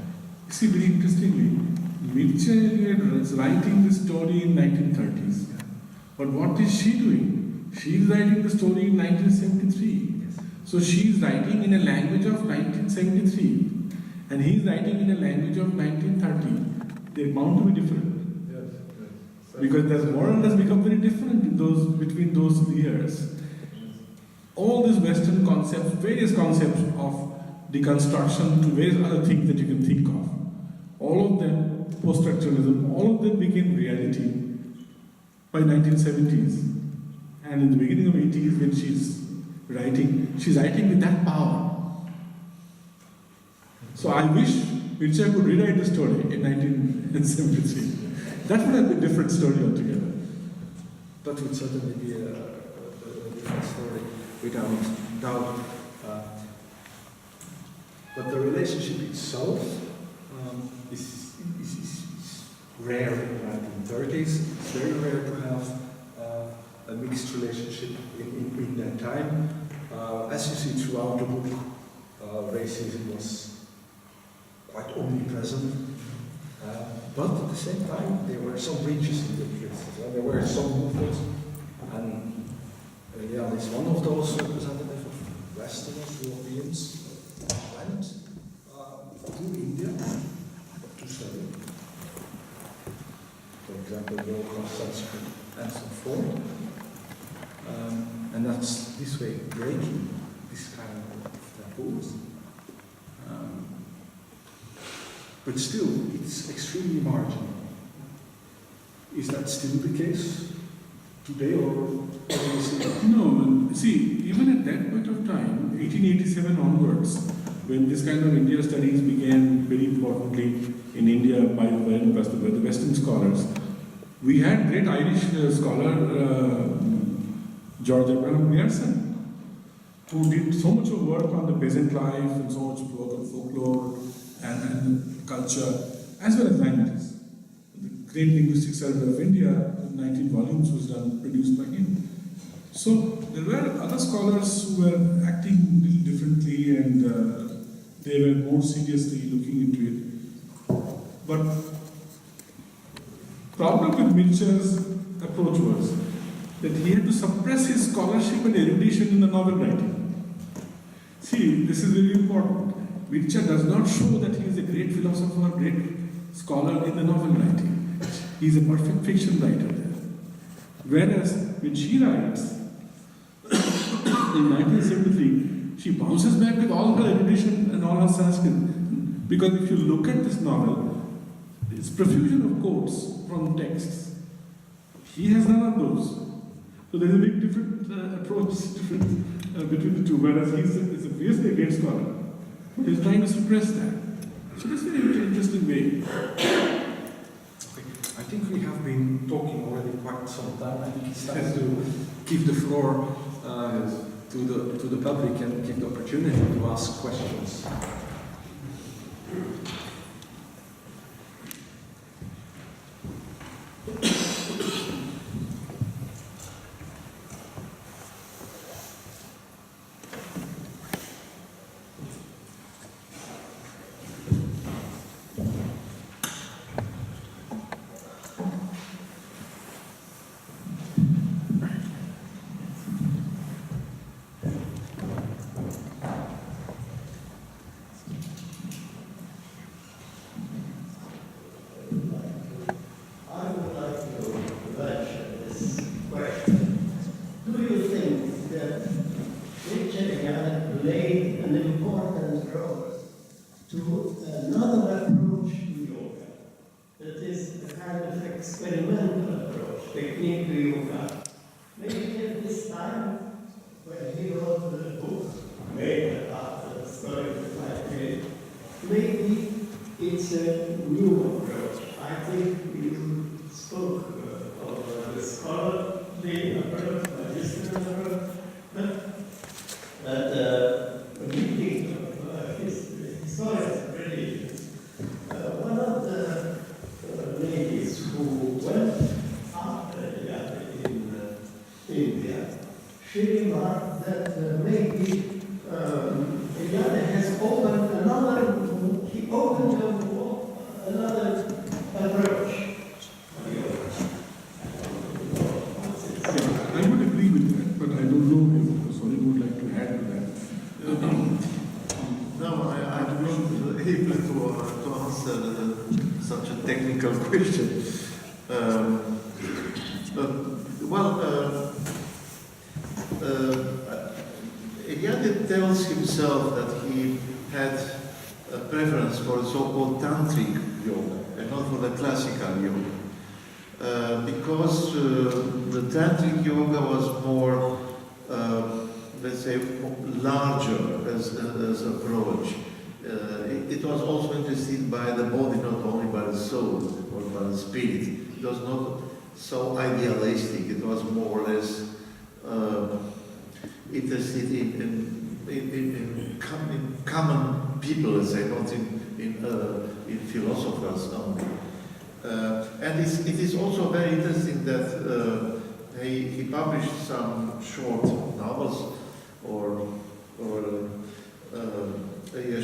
You see, very interestingly, Mircea Eliade is writing the story in 1930s. Yeah. But what is she doing? She is writing the story in 1973. Yes. So she is writing in a language of 1973, and he is writing in a language of 1930. They're bound to be different. Because the world has become very different in between those years. All these Western concepts, various concepts of deconstruction to various other things that you can think of, all of them, post-structuralism, all of them became reality by 1970s. And in the beginning of 80s, when she's writing with that power. So I wish Mircea could rewrite the story in 1973. That would have been a different story altogether. That would certainly be a different story, without doubt. But the relationship itself is rare in the 1930s. It's very rare to have a mixed relationship in that time. As you see throughout the book, racism was quite omnipresent. But at the same time, there were some breaches in the traditions. There were some movements, and Eliade is one of those representatives of Westerners, Europeans, went to India to study. For example, Yoga, Sanskrit, and so forth. And that's this way breaking this kind of taboos. But still, it's extremely marginal. Is that still the case today, or No, see, even at that point of time, 1887 onwards, when this kind of India studies began very importantly in India by the Western scholars, we had great Irish scholar George Abraham Grierson, who did so much of work on the peasant life and so much work on folklore and culture, as well as languages. The great linguistic survey of India, in 19 volumes, was produced by him. So there were other scholars who were acting a little differently, and they were more seriously looking into it. But problem with Mircea's approach was that he had to suppress his scholarship and erudition in the novel writing. See, this is very important. Mircea does not show that he is a great philosopher, great scholar in the novel writing. He is a perfect fiction writer there. Whereas when she writes, in 1973, she bounces back with all her erudition and all her Sanskrit. Because if you look at this novel, it's profusion of quotes from texts. He has none of those. So there's a big different approach between the two, whereas he's a fiercely great scholar. He's trying to suppress that. So that's a very interesting way. I think we have been talking already quite some time. I think it's time to give the floor to the public and give the opportunity to ask questions. Eliade tells himself that he had a preference for so-called tantric yoga and not for the classical yoga. Because the tantric yoga was more, let's say, larger as approach. It was also interested by the body, not only by the soul or by the spirit. It was not so idealistic. It was more or less interested in common people, let's say, not in philosophers only. And it is also very interesting that he published some short novels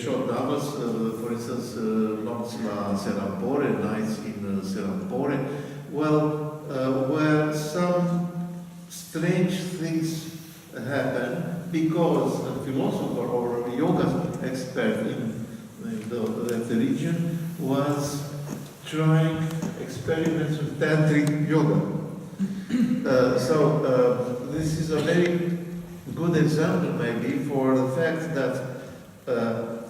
short novels, for instance, Nocs la Serampore, Nights in Serampore, where some strange things happen because a philosopher or a yoga expert in the region was trying experiments with tantric yoga. So this is a very good example maybe for the fact that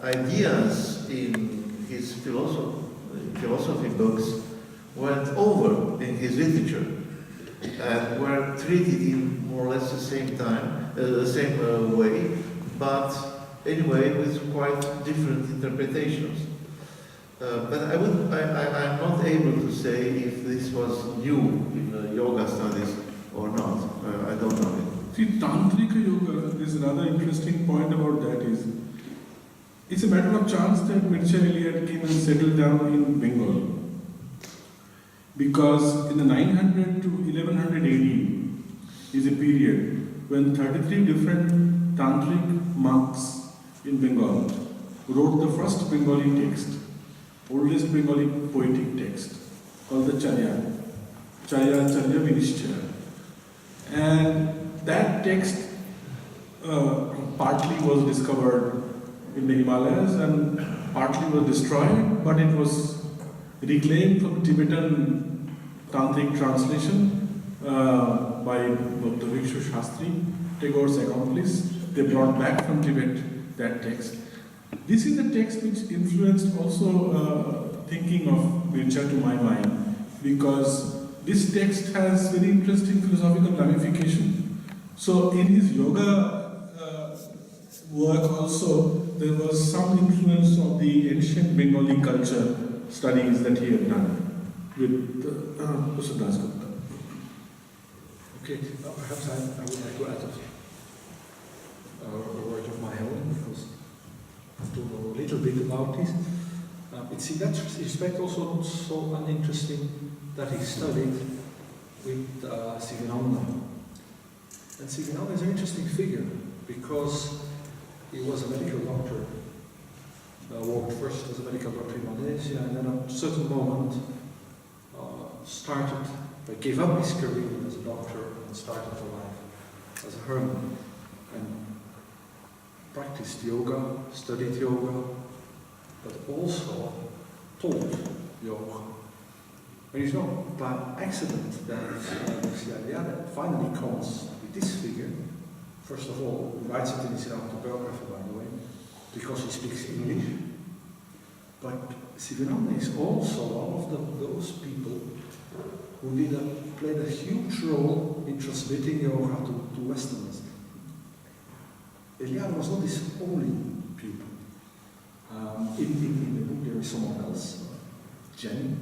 ideas in his philosophy books went over in his literature and were treated in more or less the same time, the same way, but anyway with quite different interpretations. But I'm not able to say if this was new in yoga studies or not. I don't know it. See, Tantrika Yoga, there's another interesting point about that is, it's a matter of chance that Mircea Eliade came and settled down in Bengal. Because in the 900 to 1100 AD is a period when 33 different tantric monks in Bengal wrote the first Bengali text, oldest Bengali poetic text, called the Charya Vinishchaya. And that text partly was discovered in the Himalayas and partly was destroyed, but it was reclaimed from Tibetan Tantric translation by Dr. Vikshu Shastri, Tagore's accomplice. They brought back from Tibet that text. This is a text which influenced also thinking of Mircea to my mind, because this text has very interesting philosophical ramification. So in his yoga work also, there was some influence of the ancient Bengali culture studies that he had done with Professor Dasgupta. Okay, perhaps I would like to add a word of my own, because to know a little bit about this. It's in that respect also not so uninteresting that he studied with Sivananda. And Sivananda is an interesting figure because he was a medical doctor, worked first as a medical doctor in Malaysia, and then at a certain moment gave up his career as a doctor and started a life as a hermit. And practiced yoga, studied yoga, but also taught yoga. And it's not by accident that Mircea Eliade finally comes with this figure. First of all, he writes it in his autobiography, by the way, because he speaks English. But Sivananda is also one of those people who played a huge role in transmitting yoga to Westerners. Eliade was not his only pupil. In the book there is someone else, Jenny,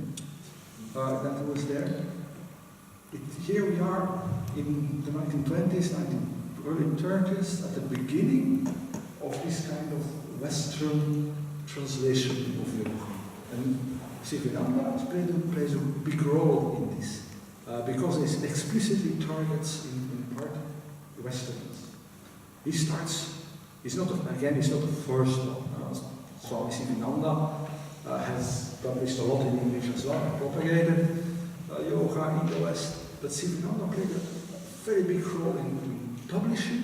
that was there. Here we are in the 1920s, early 30s, at the beginning of this kind of Western translation of yoga. And Sivananda plays a big role in this, because it explicitly targets, in part, the Westerners. He's not the first one. Swami Sivananda has published a lot in English as well, propagated yoga in the West, but Sivananda played a very big role in publishing,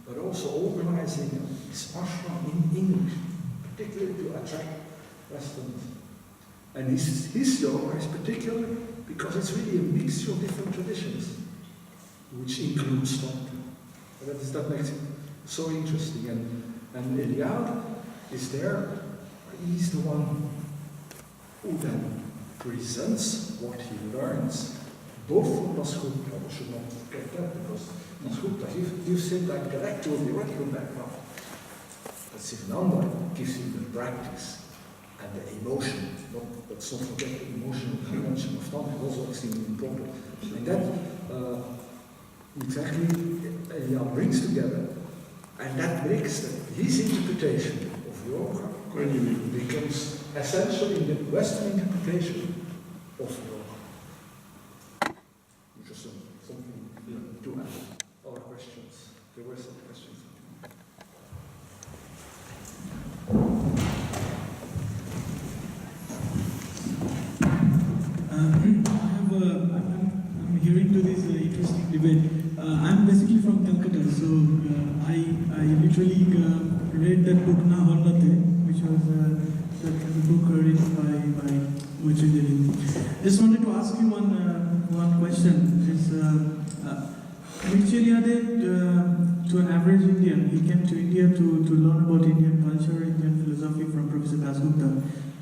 but also organizing his ashram in English, particularly to attract Westerners. And his yoga is particular because it's really a mixture of different traditions, which includes Tantra. That makes it so interesting. And Eliade is there. He's the one who then presents what he learns, both from Dasgupta. We should not forget that, because Dasgupta gives him that intellectual theoretical background. But Sivananda gives him the practice and the emotion. Let's not forget the emotional dimension of Tantra, also extremely important. And that exactly Eliade brings together, and that makes his interpretation of yoga becomes essential in the Western interpretation of yoga. Interesting. Something to add. Other questions? There were some questions. I'm hearing to this interesting debate. I'm basically from Calcutta, so I literally read that book Na Hornate, which was the book written by Maitreyi Devi. Just wanted to ask you one question. Mircea Eliade, to an average Indian, he came to India to learn about Indian culture, Indian philosophy from Professor Dasgupta.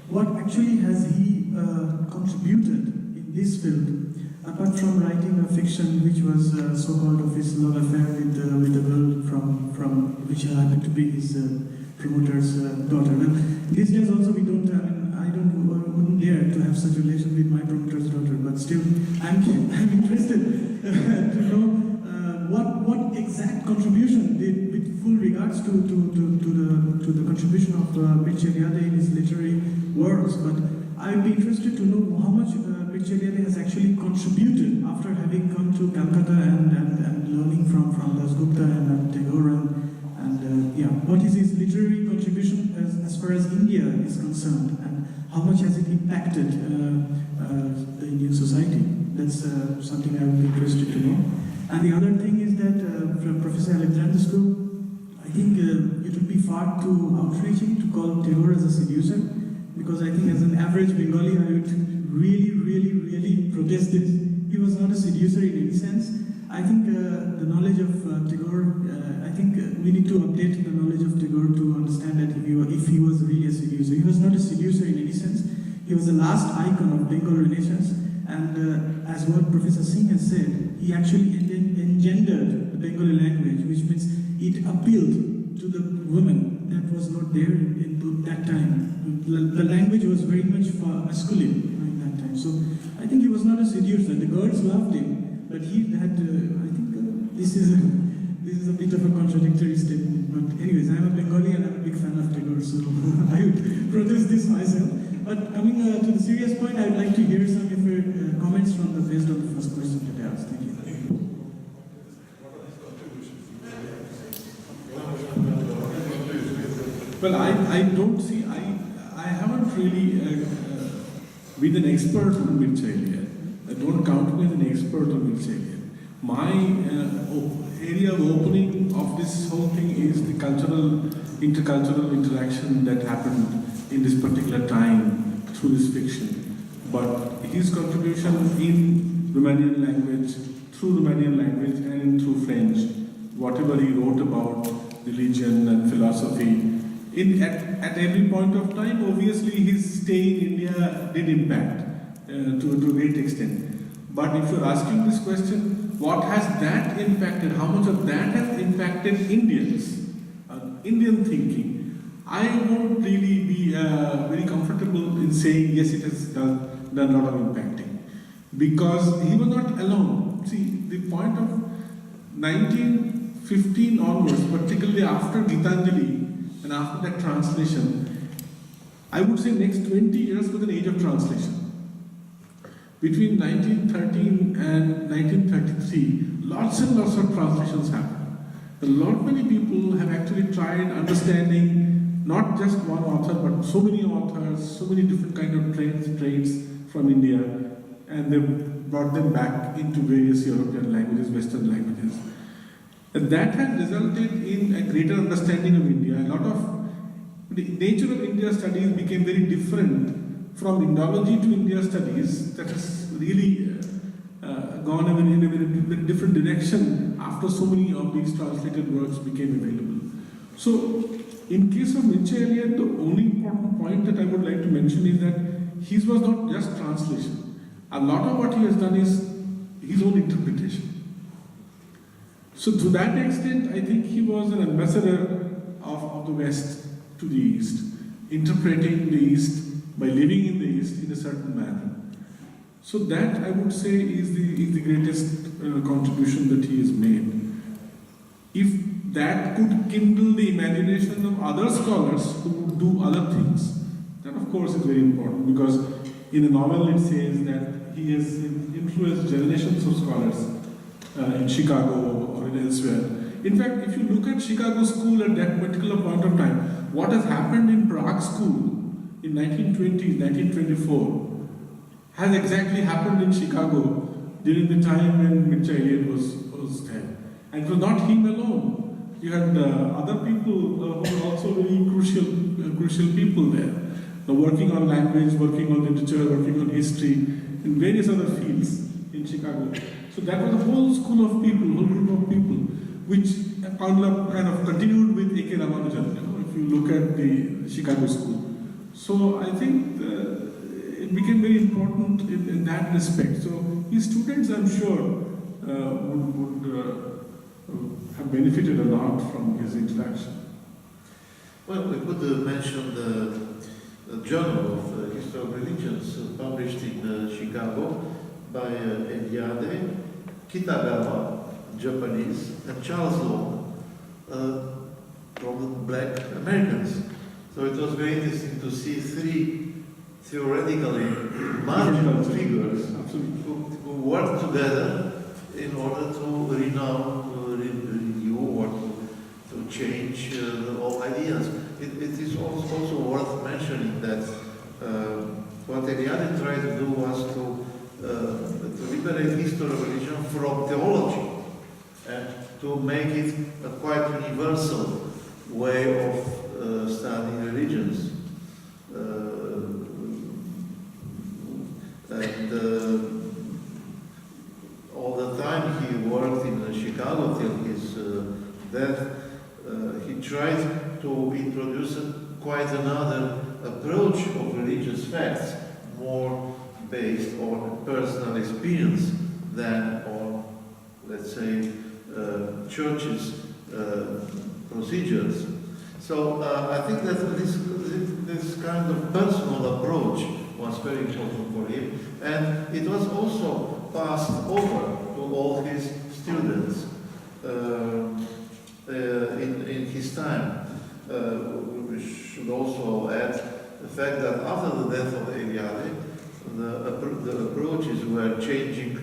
What actually has he contributed in this field, apart from writing a fiction which was so-called of his love affair with a girl from which happened to be his promoter's daughter? Well, these days also we don't. I wouldn't dare to have such a relation with my promoter's daughter, but still, I'm interested to know what exact contribution did, with full regards to the contribution of Mircea Eliade in his literary works, but I'd be interested to know how much Mircea Eliade has actually contributed after having come to Calcutta and learning from Dasgupta and Tagore and what is his literary contribution as far as India is concerned, and how much has it impacted the Indian society? That's something I would be interested to know. And the other thing is that from Professor Alexander's group, I think it would be far too outreaching to call Tagore as a seducer, because I think as an average Bengali, I would really protest this. He was not a seducer in any sense. I think the knowledge of Tagore, I think we need to update the knowledge of Tagore to understand that if he was really a seducer. He was not a seducer in any sense. He was the last icon of Bengal Renaissance, and as what Professor Singh has said, he actually engendered the Bengali language, which means it appealed to the women that was not there in that time. The language was very much masculine in that time. So I think he was not a seducer. The girls loved him, but he had, I think this is this is a bit of a contradictory statement, but anyways, I'm a Bengali and I'm a big fan of Tagore, so I would protest this myself. But coming to the serious point, I'd like to hear some of your comments based on the first question that I asked. Thank you. Well, I don't see, I haven't really been an expert on Mircea Eliade. I don't count me as an expert on Mircea Eliade. My area of opening of this whole thing is the intercultural interaction that happened in this particular time through this fiction. But his contribution in Romanian language, through Romanian language and through French, whatever he wrote about religion and philosophy, at every point of time, obviously his stay in India did impact to a great extent. But if you're asking this question, what has that impacted? How much of that has impacted Indians, Indian thinking? I won't really be very comfortable in saying yes, it has done a lot of impacting, because he was not alone. See, the point of 1915 onwards, particularly after Gitanjali and after that translation, I would say next 20 years was an age of translation. Between 1913 and 1933, lots and lots of translations happened. A lot many people have actually tried understanding not just one author, but so many authors, so many different kind of traits from India, and they brought them back into various European languages, Western languages. And that has resulted in a greater understanding of India. A lot of the nature of India studies became very different from Indology to India studies. That has really gone in a very different direction after so many of these translated works became available. So, in case of Mircea Eliade, the only important point that I would like to mention is that his was not just translation. A lot of what he has done is his own interpretation. So to that extent, I think he was an ambassador of the West to the East, interpreting the East by living in the East in a certain manner. So that, I would say, is the greatest contribution that he has made. If that could kindle the imagination of other scholars who would do other things, that of course is very important, because in a novel it says that he has influenced generations of scholars in Chicago or in elsewhere. In fact, if you look at Chicago school at that particular point of time, what has happened in Prague school in 1920, 1924 has exactly happened in Chicago during the time when Mircea Eliade was there. And it was not him alone. You had other people who were also very crucial people there. Working on language, working on literature, working on history, in various other fields in Chicago. So that was a whole school of people, whole group of people, which kind of continued with A.K. Ramanujan, if you look at the Chicago school. So I think it became very important in that respect. So his students, I'm sure, would have benefited a lot from his interaction. Well, we could mention the Journal of History of Religions published in Chicago by Eliade, Kitagawa, Japanese, and Charles Long, from the Black Americans. So it was very interesting to see three theoretically marginal figures who worked together in order to renew or to change all ideas. It is also worth mentioning that what Eliade tried to do was to liberate history of religion from theology and to make it a quite universal way of studying religions. All the time he worked in Chicago till his death, he tried to introduce quite another approach of religious facts, more based on personal experience than on, let's say, churches' procedures. So I think that this kind of personal approach was very important for him, and it was also passed over to all his students. should also add the fact that after the death of Eliade, the approaches were changing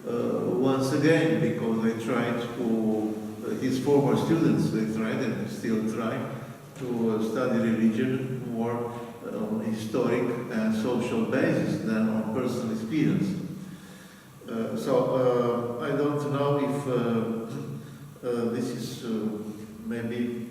once again, because they tried to, his former students, they tried and still try to study religion more on historic and social basis than on personal experience. So I don't know if this is maybe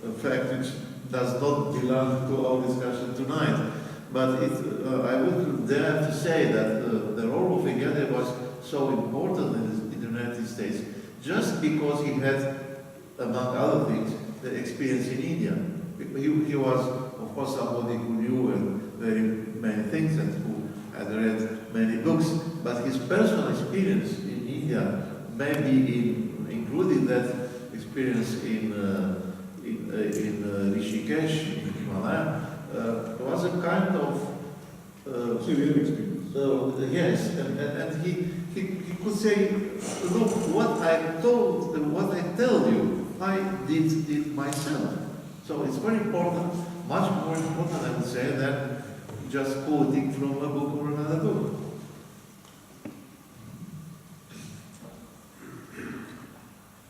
a fact which does not belong to our discussion tonight, but I would dare to say that the role of Eliade was so important in the United States just because he had, among other things, the experience in India. He was, of course, somebody who knew very many things and who had read many books, but his personal experience in India, maybe including that experience in Rishikesh, in Himalaya, was a kind of Severe experience. yes, and he could say, look, what I tell you, I did it myself. So it's very important, much more important, I would say, than just quoting from a book or another book.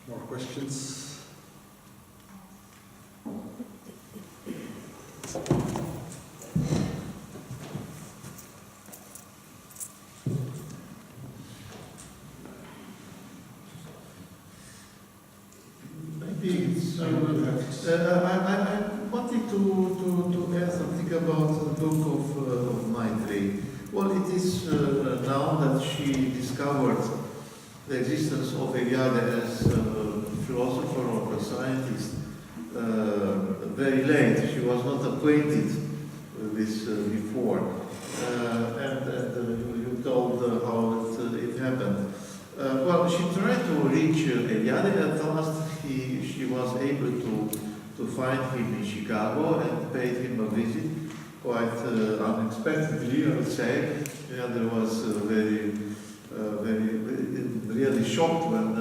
More questions? Maybe it's, I wanted to add something about the book of Maitreyi. Well, it is now that she discovered the existence of Eliade as a philosopher or a scientist very late. She was not acquainted with this before. And you told how it happened. Well, she tried to reach Eliade. At last, she was able to find him in Chicago and paid him a visit, quite unexpectedly, I would say. Eliade was very really shocked when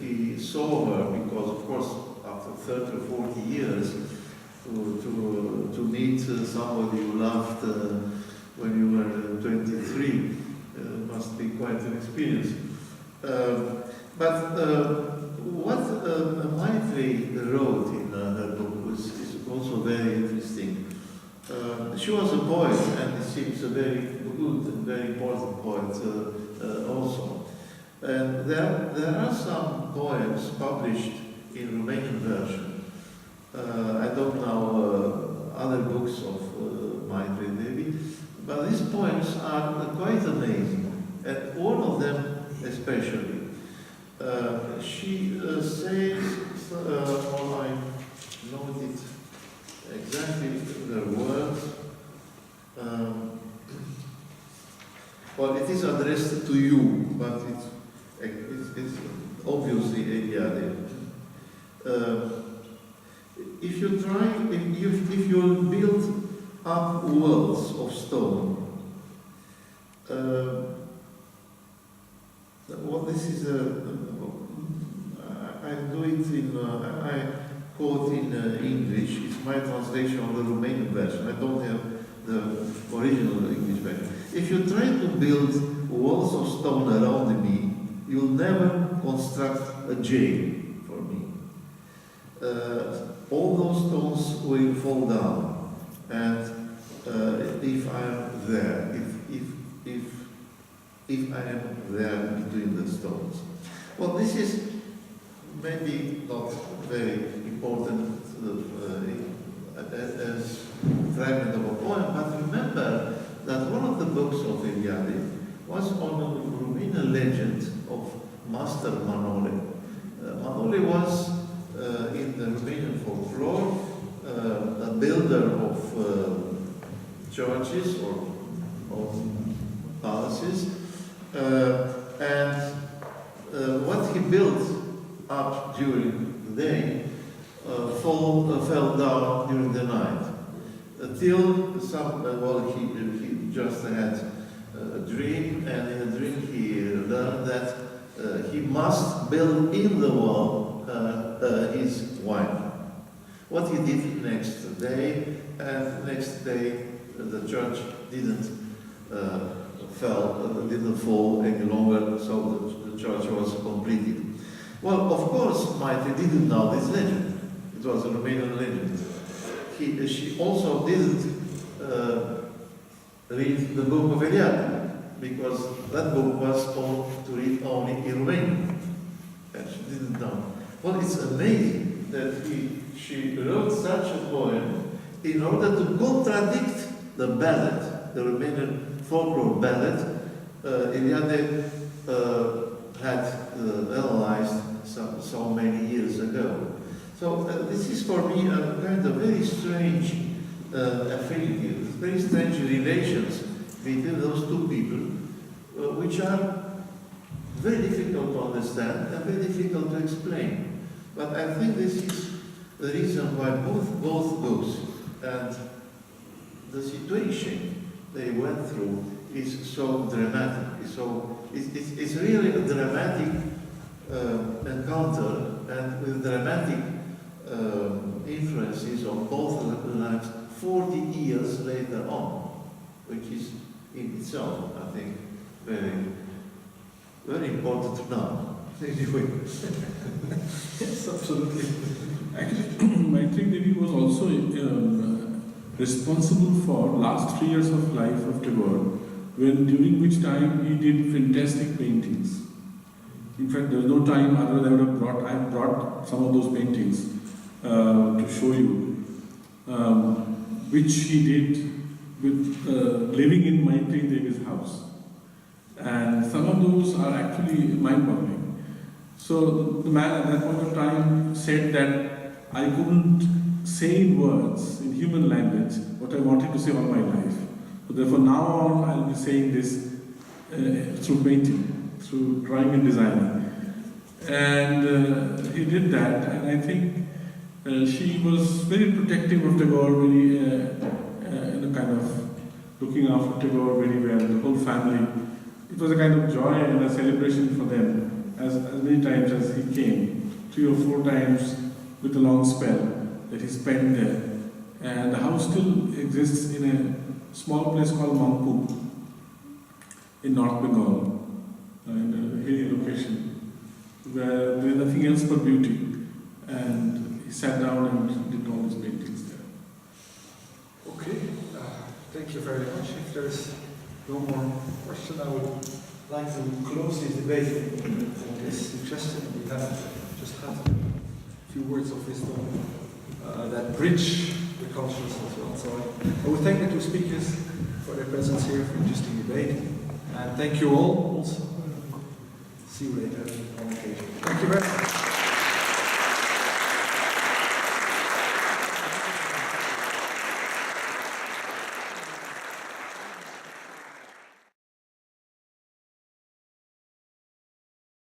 he saw her, because, of course, after 30 or 40 years, to meet somebody you loved when you were 23 must be quite an experience. But what Maitreyi wrote in her book is also very interesting. She was a poet, and it seems a very good and very important poet also. And there are some poems published in Romanian version. I don't know other books of Maitreyi Devi, but these poems are quite amazing, and one of them especially. She says, well, I noted exactly the words. Well, it is addressed to you, but it's obviously Eliade. If you build up walls of stone, well, this is I do it in, I quote in English. It's my translation of the Romanian version. I don't have the original English version. If you try to build walls of stone around me, you'll never construct a jail for me. All those stones will fall down, and if I am there, if I am there between the stones. Well, this is maybe not very important as fragment of a poem, but remember that one of the books of Eliade was on a Romanian legend of Master Manole. Manole was in the Romanian folklore a builder of churches or of palaces, and what he built up during the day fell down during the night. Until he just had a dream, and in a dream he learned that he must build in the wall his wife. What he did next day, and next day the church didn't fall any longer, so the church was completed. Well, of course, Maitreyi didn't know this legend. It was a Romanian legend. She also didn't read the book of Eliade, because that book was told to read only in Romanian. And she didn't know. Well, it's amazing that she wrote such a poem in order to contradict the ballad, the Romanian folklore ballad Eliade had analyzed so many years ago. So this is for me a kind of very strange affinity, very strange relations between those two people, which are very difficult to understand and very difficult to explain. But I think this is the reason why both books and the situation they went through is so dramatic. So it's really a dramatic encounter, and with dramatic influences on both lives 40 years later on, which is in itself, I think, very, very important to know. Anyway. Yes, absolutely. Actually, Maitreyi Devi was also responsible for last 3 years of life of Tagore, during which time he did fantastic paintings. In fact, there was no time other than I have brought some of those paintings to show you, which he did with living in Maitreyi Devi's house. And some of those are actually mind-boggling. So the man at that point of time said that I couldn't say in words, in human language, what I wanted to say all my life. So therefore now on I'll be saying this through painting, through drawing and designing. And he did that, and I think she was very protective of Tagore, very kind of looking after Tagore very well, the whole family. It was a kind of joy and a celebration for them, as many times as he came, 3 or 4 times with a long spell that he spent there. And the house still exists in a small place called Mangpu in North Bengal, in a hilly location, where there is nothing else but beauty. And he sat down and did all his paintings there. Okay, thank you very much. If there is no more question, I would like to close this debate on this suggestion. We have just had a few words of wisdom that bridge the cultures as well. So I would thank the two speakers for their presence here, for interesting debate. And thank you all also. See you later on occasion. Thank you very much.